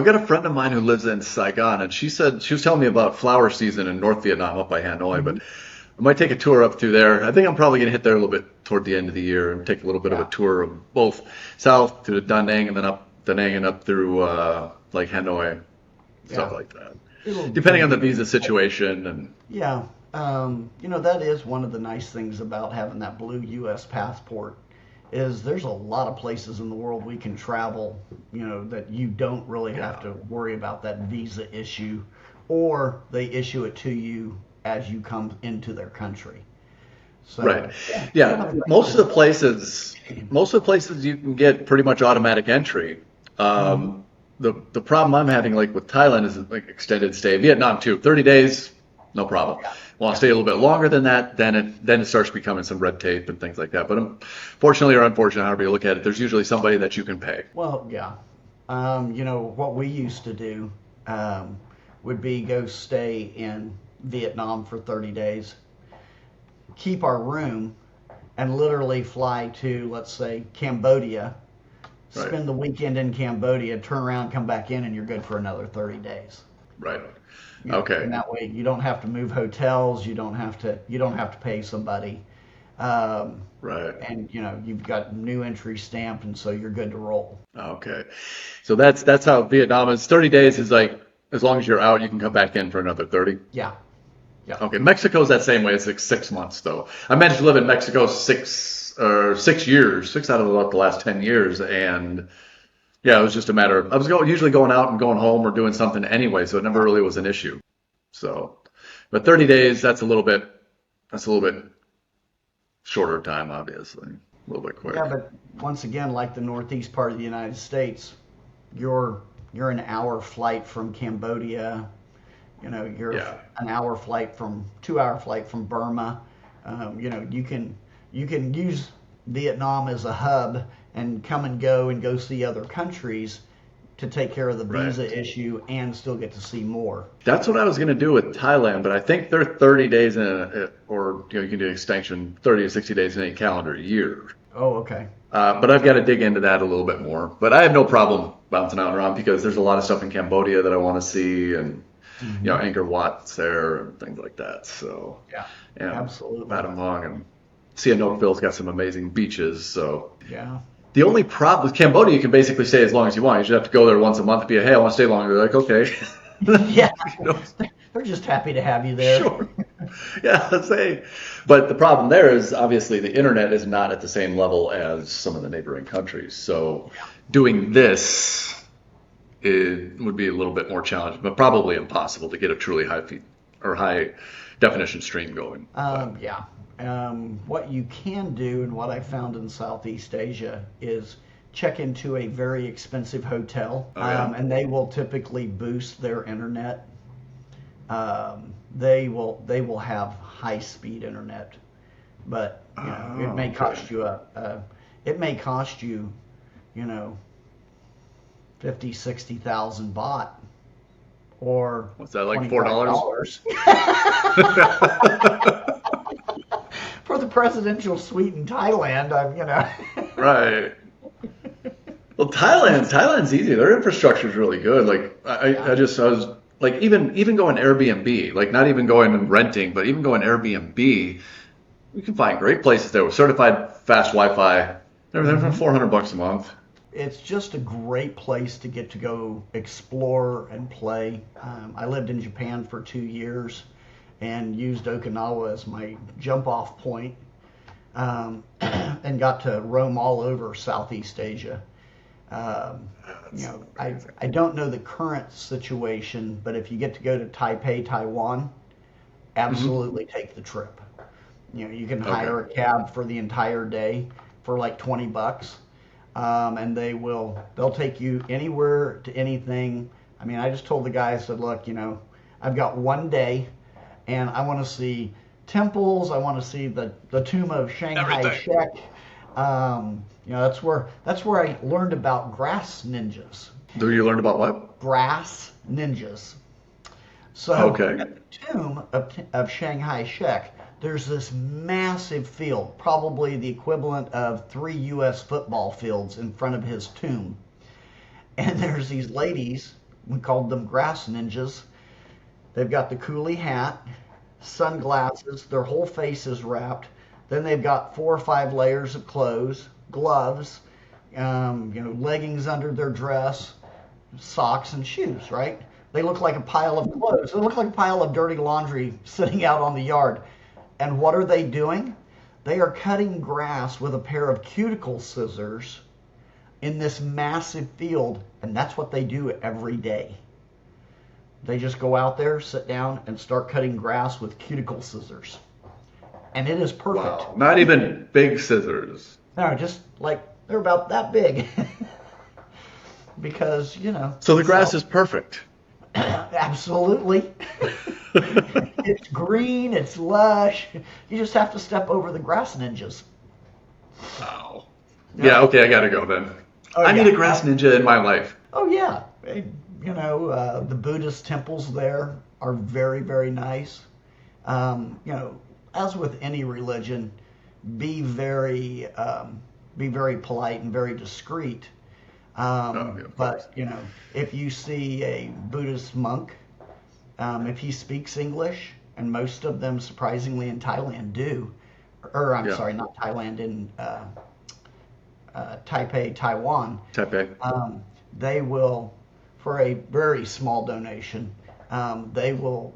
got a friend of mine who lives in Saigon, and she was telling me about flower season in North Vietnam up by Hanoi, but I might take a tour up through there. I think I'm probably going to hit there a little bit toward the end of the year and take a little bit of a tour of both south to Da Nang and then up Da Nang and up through Hanoi, stuff like that. Depending on the visa situation and that is one of the nice things about having that blue U.S. passport. Is there's a lot of places in the world we can travel, that you don't really have to worry about that visa issue, or they issue it to you as you come into their country. So, right. Yeah. Most of the places you can get pretty much automatic entry. The problem I'm having with Thailand is extended stay. Vietnam too. 30 days, no problem. Yeah. Want to stay a little bit longer than that, then it starts becoming some red tape and things like that. But fortunately or unfortunately, however you look at it, there's usually somebody that you can pay. Well, yeah. What we used to do would be go stay in Vietnam for 30 days, keep our room, and literally fly to, let's say, Cambodia, spend the weekend in Cambodia, turn around, come back in, and you're good for another 30 days. Right. Okay. And that way you don't have to move hotels, you don't have to pay somebody. Right. And you've got new entry stamped, and so you're good to roll. Okay. So that's how Vietnam is. 30 days is as long as you're out, you can come back in for another 30. Yeah. Yeah. Okay. Mexico's that same way. It's 6 months though. I managed to live in Mexico 6 years, 6 out of the last 10 years, and yeah, it was just a matter of I was usually going out and going home or doing something anyway, so it never really was an issue. So, but 30 days, that's a little bit shorter time, obviously, a little bit quicker. Yeah, but once again, like the northeast part of the United States, you're an hour flight from Cambodia. You're an hour flight from 2-hour flight from Burma. You can use Vietnam as a hub and come and go see other countries to take care of the visa issue and still get to see more. That's what I was going to do with Thailand, but I think they're 30 days or you can do an extension 30 to 60 days in a calendar year. Oh, okay. But I've got to dig into that a little bit more. But I have no problem bouncing out and around because there's a lot of stuff in Cambodia that I want to see, and Angkor Wat's there and things like that. So absolutely. Madam Hong and Sihanoukville's got some amazing beaches. So yeah. The only problem with Cambodia, you can basically stay as long as you want. You should have to go there once a month and be hey, I want to stay longer. They're like, okay. Yeah. They're just happy to have you there. Sure. Yeah, say. But the problem there is obviously the internet is not at the same level as some of the neighboring countries. So doing this it would be a little bit more challenging, but probably impossible to get a truly high feed or high definition stream going. Yeah. What you can do, and what I found in Southeast Asia, is check into a very expensive hotel, Oh yeah. and they will typically boost their internet. They will have high speed internet, but it may cost you it may cost you, you know, 50, 60,000 baht, or What's that, like $25 $4? for the presidential suite in Thailand. Right. Well, Thailand's easy. Their infrastructure is really good. Like I was like even going Airbnb, like not even going and renting, but even going Airbnb, you can find great places there with certified fast Wi-Fi. Everything from $400 a month. It's just a great place to get to go explore and play. I lived in Japan for 2 years and used Okinawa as my jump off point, and got to roam all over Southeast Asia. I don't know the current situation, but if you get to go to Taipei, Taiwan, absolutely take the trip. You can hire a cab for the entire day for like $20, and they'll take you anywhere to anything. I mean, I just told the guy, I said, look, I've got one day, and I want to see temples. I want to see the tomb of Shanghai Everything. Shek. That's where I learned about grass ninjas. Do you learn about what? Grass ninjas. So Okay. at the tomb of Shanghai Shek, there's this massive field, probably the equivalent of 3 U.S. football fields in front of his tomb. And there's these ladies, we called them grass ninjas. They've got the coolie hat, sunglasses, their whole face is wrapped. Then they've got 4 or 5 layers of clothes, gloves, leggings under their dress, socks and shoes, right? They look like a pile of clothes. They look like a pile of dirty laundry sitting out on the yard. And what are they doing? They are cutting grass with a pair of cuticle scissors in this massive field, and that's what they do every day. They just go out there, sit down, and start cutting grass with cuticle scissors. And it is perfect. Wow. Not even big scissors. No, just like they're about that big. Because, So the grass is perfect. absolutely. It's green, it's lush. You just have to step over the grass ninjas. Wow. Yeah, okay, I gotta go then. Oh, I need yeah. a grass ninja in my life. Oh, yeah. The Buddhist temples there are very, very nice. As with any religion, be very polite and very discreet. Yeah, of course. But if you see a Buddhist monk, if he speaks English, and most of them surprisingly in Thailand do, or I'm Yeah. sorry, not Thailand, in Taipei, Taiwan, Tepe. they will, for a very small donation, they will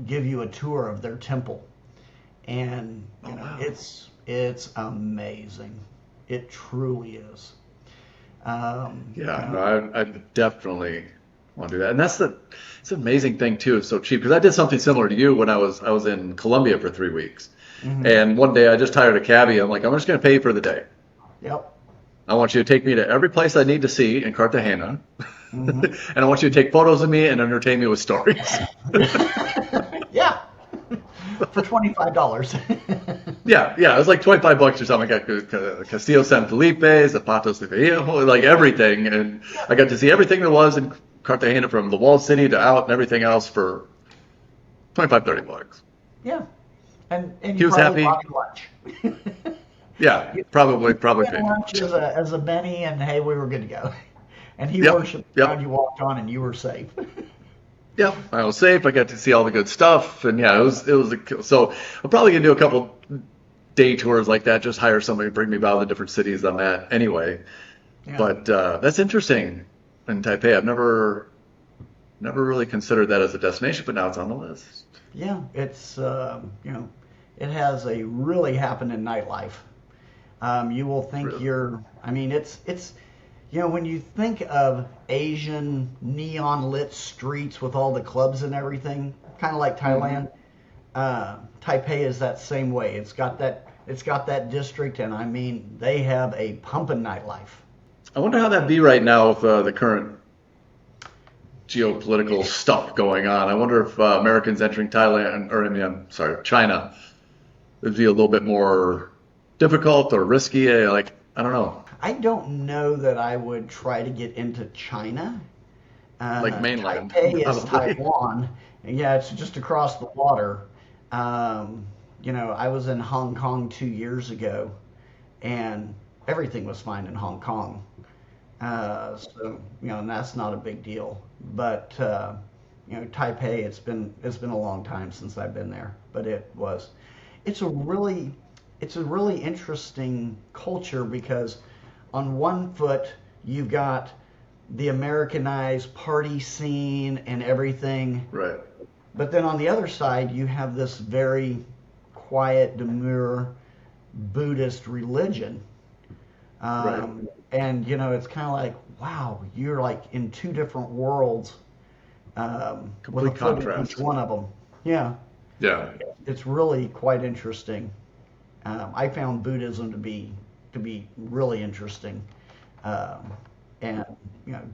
give you a tour of their temple, and wow. it's amazing. It truly is. I definitely want to do that. And it's an amazing thing too. It's so cheap because I did something similar to you when I was in Colombia for 3 weeks. Mm-hmm. And one day I just hired a cabbie. I'm like, I'm just going to pay you for the day. Yep. I want you to take me to every place I need to see in Cartagena. Mm-hmm. And I want you to take photos of me and entertain me with stories. Yeah. For $25. Yeah, it was like $25 or something. I got Castillo San Felipe, Zapatos de Viejo, like everything. And I got to see everything there was in Cartagena, from the walled city to out and everything else, for $25-30. Yeah. And He you was probably happy. bought lunch. Yeah, probably Went paid. lunch as a Benny, and hey, we were good to go. And he Yep, worshipped yep. around, you walked on, and you were safe. Yeah, I was safe. I got to see all the good stuff, and yeah, it was so I'm probably gonna do a couple day tours like that. Just hire somebody to bring me by all the different cities I'm at anyway. Yeah. But that's interesting in Taipei. I've never really considered that as a destination, but now it's on the list. Yeah, it's it has a really happening nightlife. You will think Really? you're. I mean, it's when you think of Asian neon lit streets with all the clubs and everything, kind of like Hmm. Thailand, Taipei is that same way. It's got that district, and I mean they have a pumping nightlife. I wonder how that'd be right now with the current geopolitical stuff going on. I wonder if Americans entering Thailand, or I mean, I'm sorry, China, would be a little bit more difficult or risky. Like, I don't know, I don't know that I would try to get into China. like mainland, Taipei is probably. Taiwan. Yeah, it's just across the water. I was in Hong Kong 2 years ago, and everything was fine in Hong Kong. And that's not a big deal. But Taipei, it's been a long time since I've been there, but it's a really, it's a really interesting culture because on one foot you've got the Americanized party scene and everything, Right, but then on the other side you have this very quiet, demure Buddhist religion. right. And it's kind of like, wow, you're like in two different worlds, with a Complete foot in each contrast. one of them. Yeah, Yeah. it's really quite interesting. I found Buddhism to be really interesting, um, and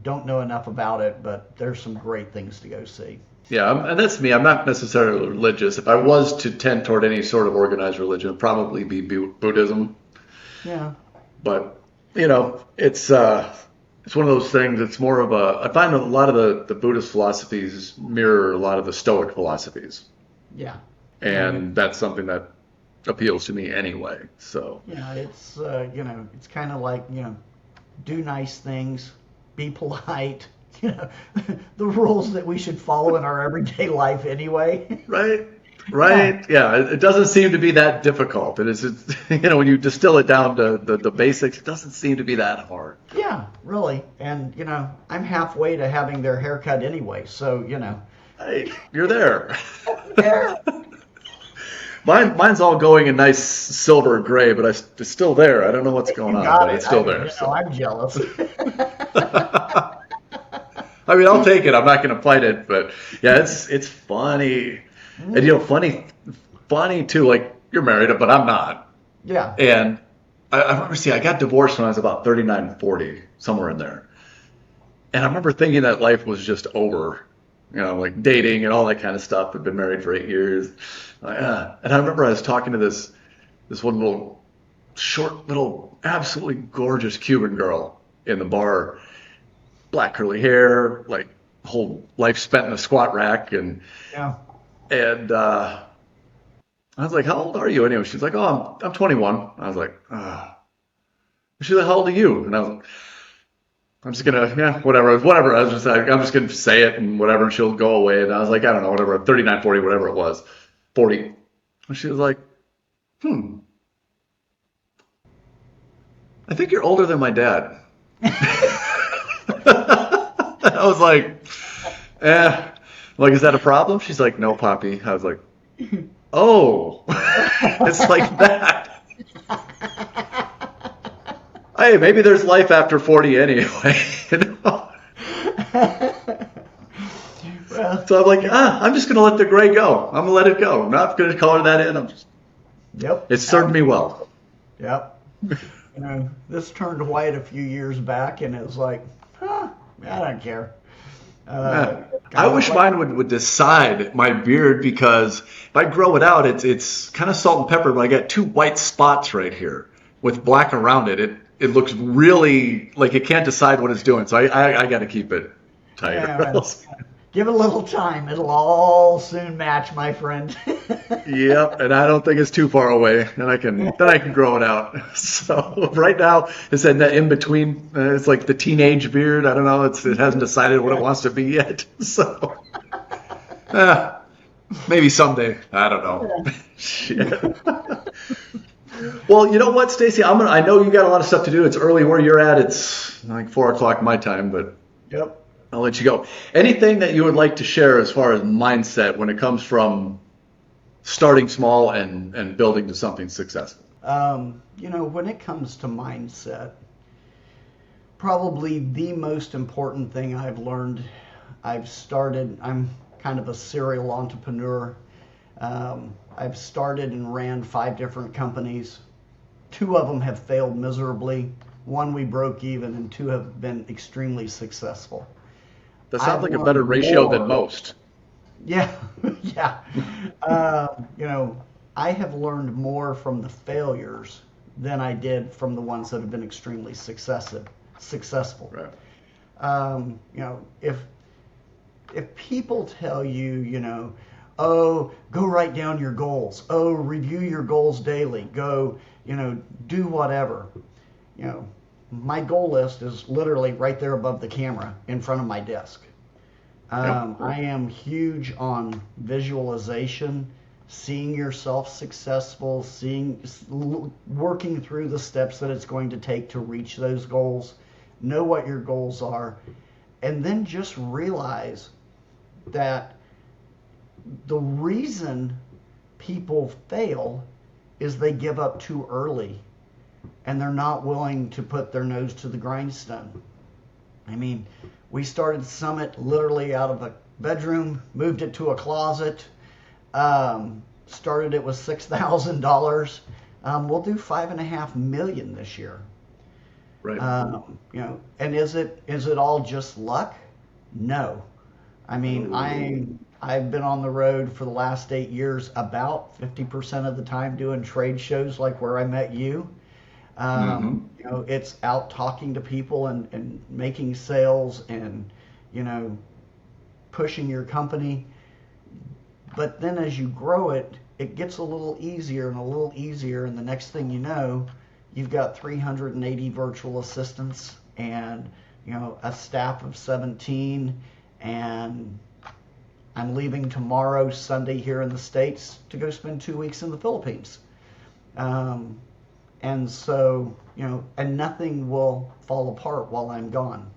don't know enough about it, but there's some great things to go see. Yeah, and that's me. I'm not necessarily religious. If I was to tend toward any sort of organized religion, it'd probably be Buddhism. Yeah, But it's one of those things. It's more of a. I find that a lot of the Buddhist philosophies mirror a lot of the Stoic philosophies, yeah, yeah. and that's something that appeals to me anyway. So Yeah, it's kind of like, do nice things, be polite, you know, the rules that we should follow in our everyday life anyway. right, Yeah, right, yeah. It doesn't seem to be that difficult. It's when you distill it down to the basics, it doesn't seem to be that hard. yeah, really. And, I'm halfway to having their haircut anyway, so, Hey, you're there. there, Mine's all going a nice silver gray, but it's still there. I don't know what's going you on, got but it. it's still I, there. So, I'm jealous. I mean, I'll take it. I'm not going to fight it, but yeah, it's funny, and funny too. Like you're married, but I'm not. Yeah, And I remember, see, I got divorced when I was about 39, 40, somewhere in there. And I remember thinking that life was just over, like dating and all that kind of stuff. I'd been married for 8 years. Like, And I remember I was talking to this one little short, little, absolutely gorgeous Cuban girl in the bar, black curly hair, like whole life spent in a squat rack, yeah. and I was like, "How old are you?" Anyway, she's like, "Oh, I'm 21." I was like, "Ah." She's like, "How old are you?" And I was like, I'm just gonna, yeah, whatever, whatever. I was just like, I'm just gonna say it and whatever, and she'll go away. And I was like, I don't know, whatever, 39, 40, whatever it was, 40. And she was like, hmm, I think you're older than my dad. I was like, eh. Like, is that a problem? She's like, no, Poppy. I was like, oh, it's like that. Hey, maybe there's life after 40 anyway. Well, So I'm like, I'm just gonna let the gray go. I'm gonna let it go. I'm not gonna color that in. yep. It served me well. Yep. This turned white a few years back, and it was like, huh, I don't care. Eh. Uh, I I look wish like, mine would decide my beard because if I grow it out, it's kind of salt and pepper, but I got two white spots right here with black around it. It looks really like it can't decide what it's doing. So I got to keep it yeah, tighter. well, give it a little time. It'll all soon match, my friend. Yep, and I don't think it's too far away. Then I can grow it out. So right now it's in that in between. It's like the teenage beard. I don't know. It hasn't decided what it wants to be yet. So uh, maybe someday. I don't know. Shit. Well, you know what, Stacy? I know you got a lot of stuff to do. It's early where you're at. It's like 4 o'clock my time, but Yep. I'll let you go. Anything that you would like to share as far as mindset when it comes from starting small and building to something successful? When it comes to mindset, Probably the most important thing I've learned. I'm kind of a serial entrepreneur. I've started and ran 5 different companies. 2 of them have failed miserably. 1 we broke even, and 2 have been extremely successful. That sounds I've like a better learned ratio than more. most. Yeah, yeah. You know, I have learned more from the failures than I did from the ones that have been extremely successful. Right. You know, if people tell you, oh, go write down your goals, oh, review your goals daily, go, do whatever, my goal list is literally right there above the camera in front of my desk. Yep. I am huge on visualization, seeing yourself successful, working through the steps that it's going to take to reach those goals, know what your goals are, and then just realize that the reason people fail is they give up too early and they're not willing to put their nose to the grindstone. I mean, we started Summit literally out of a bedroom, moved it to a closet, started it with $6,000. We'll do $5.5 million this year. Right. And is it all just luck? No. I mean, I've been on the road for the last 8 years about 50% of the time doing trade shows like where I met you. It's out talking to people and making sales and, pushing your company. But then as you grow it, it gets a little easier and a little easier. And the next thing you know, you've got 380 virtual assistants and, a staff of 17. And I'm leaving tomorrow, Sunday, here in the States to go spend 2 weeks in the Philippines. And so, and nothing will fall apart while I'm gone.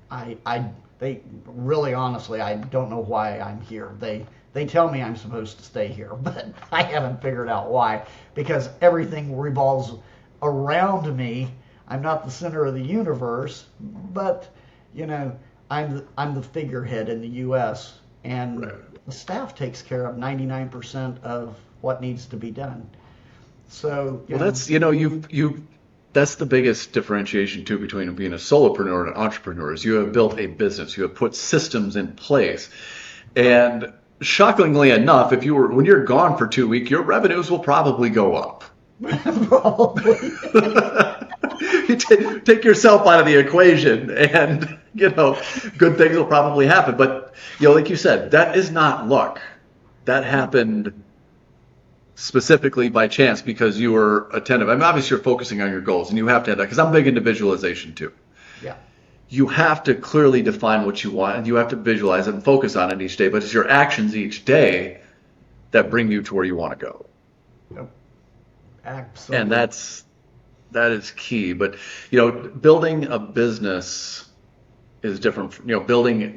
They really, honestly, I don't know why I'm here. They tell me I'm supposed to stay here, but I haven't figured out why, because everything revolves around me. I'm not the center of the universe, but, I'm the figurehead in the U.S., and Right. the staff takes care of 99% of what needs to be done. So, Well, that's the biggest differentiation too between being a solopreneur and an entrepreneur is you have built a business, you have put systems in place. And shockingly enough, when you're gone for 2 weeks, your revenues will probably go up. probably. You take yourself out of the equation and, good things will probably happen. But, like you said, that is not luck. That happened specifically by chance because you were attentive. I mean, obviously you're focusing on your goals and you have to have that because I'm big into visualization too. Yeah. You have to clearly define what you want and you have to visualize it and focus on it each day, but it's your actions each day that bring you to where you want to go. Yep. Absolutely. And that is key. But, building a business is different from,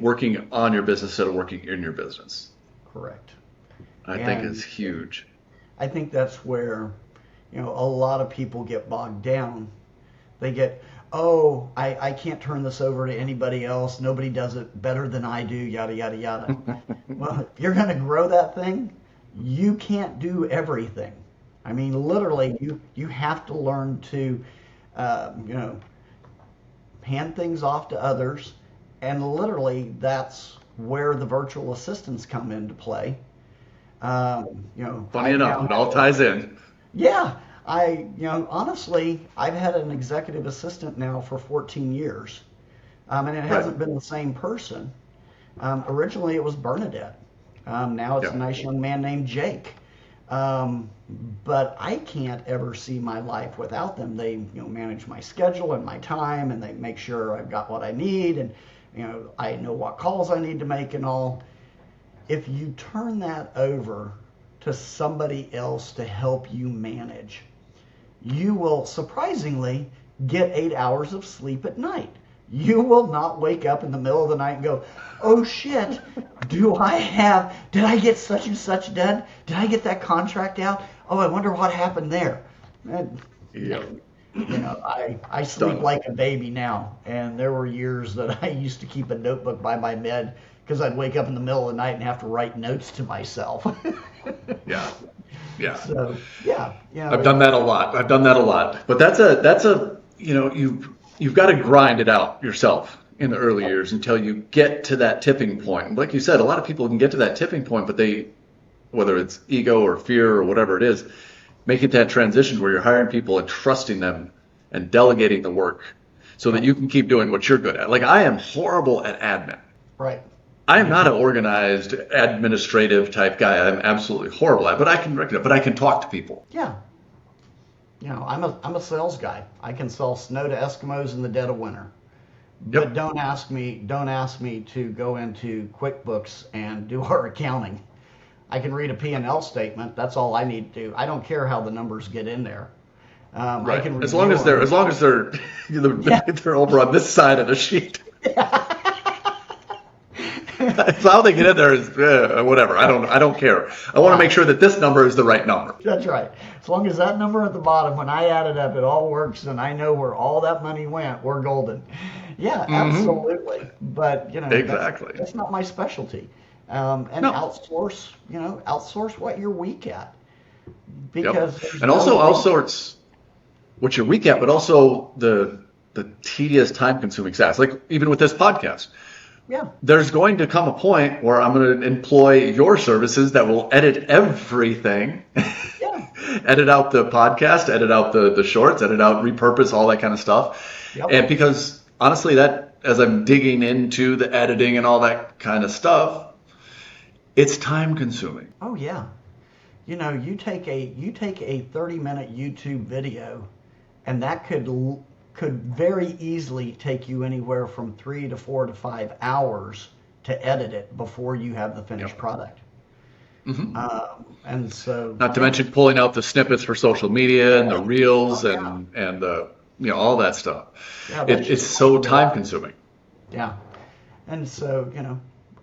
working on your business instead of working in your business. Correct. I think is huge. I think that's where, a lot of people get bogged down. They get, oh, I can't turn this over to anybody else. Nobody does it better than I do, yada, yada, yada. Well, if you're going to grow that thing, you can't do everything. I mean, literally, you have to learn to, hand things off to others. And literally, that's where the virtual assistants come into play. Funny enough, it all ties in. Yeah, honestly, I've had an executive assistant now for 14 years, and it hasn't been the same person. Originally, it was Bernadette. Now it's a nice young man named Jake. But I can't ever see my life without them. They, manage my schedule and my time, and they make sure I've got what I need, and I know what calls I need to make and all. If you turn that over to somebody else to help you manage, you will surprisingly get 8 hours of sleep at night. You will not wake up in the middle of the night and go, oh shit, did I get such and such done? Did I get that contract out? Oh, I wonder what happened there. I sleep Done. like a baby now, and there were years that I used to keep a notebook by my bed because I'd wake up in the middle of the night and have to write notes to myself. Yeah. Yeah. So yeah, I've done that a lot. I've done that a lot. But that's a you've got to grind it out yourself in the early years until you get to that tipping point. Like you said, a lot of people can get to that tipping point, but they, whether it's ego or fear or whatever it is, making that transition where you're hiring people and trusting them and delegating the work so that you can keep doing what you're good at. Like I am horrible at admin. right. I am Me not an too. organized administrative type guy. I'm absolutely horrible at it, but I can recognize, but I can talk to people. Yeah. I'm a sales guy. I can sell snow to Eskimos in the dead of winter. But Yep. don't ask me to go into QuickBooks and do our accounting. I can read a P&L statement. That's all I need to do. I don't care how the numbers get in there. I Right. can As long review as they're them. as long as they're Yeah. they're over on this side of the sheet. So how they get in there is whatever. I don't care. I want to Yeah, make sure that this number is the right number. that's right. As long as that number at the bottom, when I add it up, it all works, and I know where all that money went, we're golden. Yeah, Hmm. absolutely. But that's Exactly. that's not my specialty. And No. outsource what you're weak at, Yep. because there's And no also way. outsource what you're weak at, but also the tedious, time-consuming tasks. Like even with this podcast, Yeah, there's going to come a point where I'm going to employ your services that will edit everything, yeah, edit out the podcast, edit out the shorts, edit out, repurpose, all that kind of stuff. yep. And because honestly, that as I'm digging into the editing and all that kind of stuff, it's time consuming. Oh yeah. You take a 30-minute YouTube video, and that could very easily take you anywhere from 3 to 4 to 5 hours to edit it before you have the finished Yep. product. Hmm. And so Not to yeah, mention pulling out the snippets for social media and the oh, reels oh yeah, and the all that stuff. yeah, It, that's it's just so taking a time while. consuming. Yeah, and so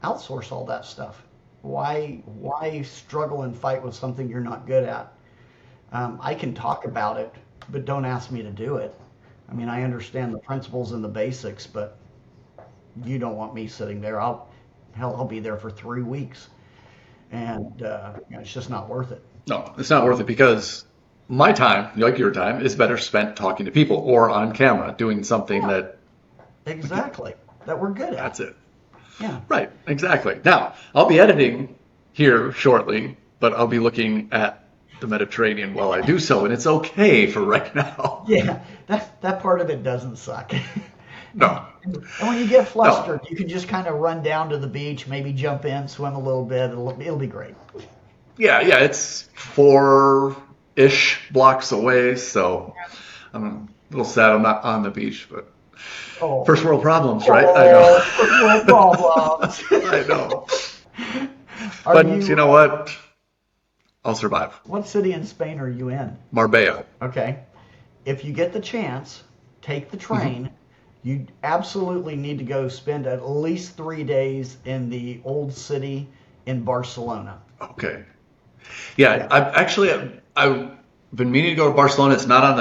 outsource all that stuff. Why struggle and fight with something you're not good at? I can talk about it, but don't ask me to do it. I mean, I understand the principles and the basics, but you don't want me sitting there. I'll be there for 3 weeks, and it's just not worth it. No, it's not worth it because my time, like your time, is better spent talking to people or on camera doing something Yeah, that exactly. That we're good that's at. it. Yeah, Right, exactly. Now, I'll be editing here shortly, but I'll be looking at the Mediterranean while I do so, and it's okay for right now. yeah. That part of it doesn't suck. And No, and when you get no. flustered, you can just kind of run down to the beach, maybe jump in, swim a little bit. It'll be great. Yeah, yeah, it's 4-ish blocks away, so I'm a little sad I'm not on the beach, but Oh, first world problems, right? I know. oh, first world problems. I know. Are But you you? know what? I'll survive. What city in Spain are you in? Marbella. Okay. If you get the chance, take the Hmm. train. You absolutely need to go spend at least 3 days in the old city in Barcelona. Okay. Yeah, Yeah. I've been meaning to go to Barcelona. It's not on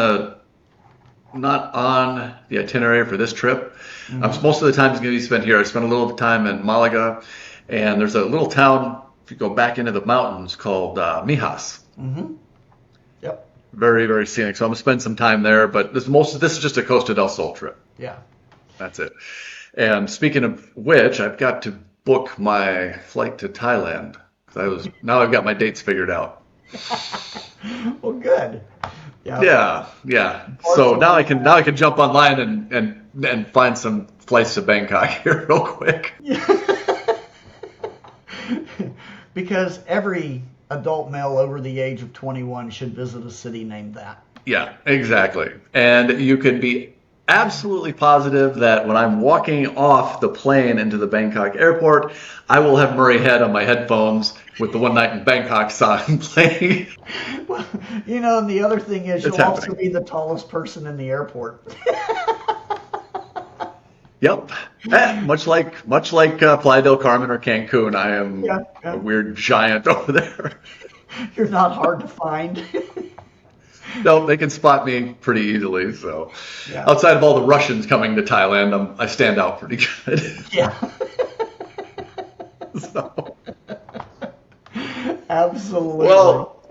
the itinerary for this trip. Hmm. Most of the time is going to be spent here. I spent a little time in Malaga, and there's a little town if you go back into the mountains called Mijas. Hmm. Yep. Very, very scenic. So I'm gonna spend some time there. But this is just a Costa del Sol trip. Yeah. That's it. And speaking of which, I've got to book my flight to Thailand. 'Cause now I've got my dates figured out. Well, good. Yeah. Yeah, yeah. So Barcelona. now I can jump online and find some flights to Bangkok here real quick. Because every adult male over the age of 21 should visit a city named that. Yeah, exactly. And you can be absolutely positive that when I'm walking off the plane into the Bangkok airport, I will have Murray Head on my headphones with the One Night in Bangkok song playing. Well, and the other thing is It's you'll also happening. be the tallest person in the airport. Yep. Much like Playa del Carmen or Cancun, I am Yeah, a yeah. weird giant over there. You're not hard to find. No, they can spot me pretty easily. So Yeah. outside of all the Russians coming to Thailand, I stand out pretty good. Yeah. So, Absolutely. well,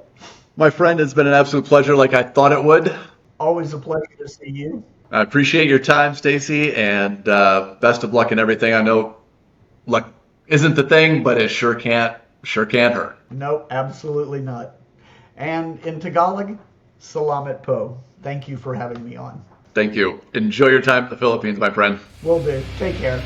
my friend, it's been an absolute pleasure like I thought it would. Always a pleasure to see you. I appreciate your time, Stacy, and best of luck in everything. I know luck isn't the thing, but it sure can't hurt. No, absolutely not. And in Tagalog, salamat po. Thank you for having me on. Thank you. Enjoy your time in the Philippines, my friend. Will do. Take care.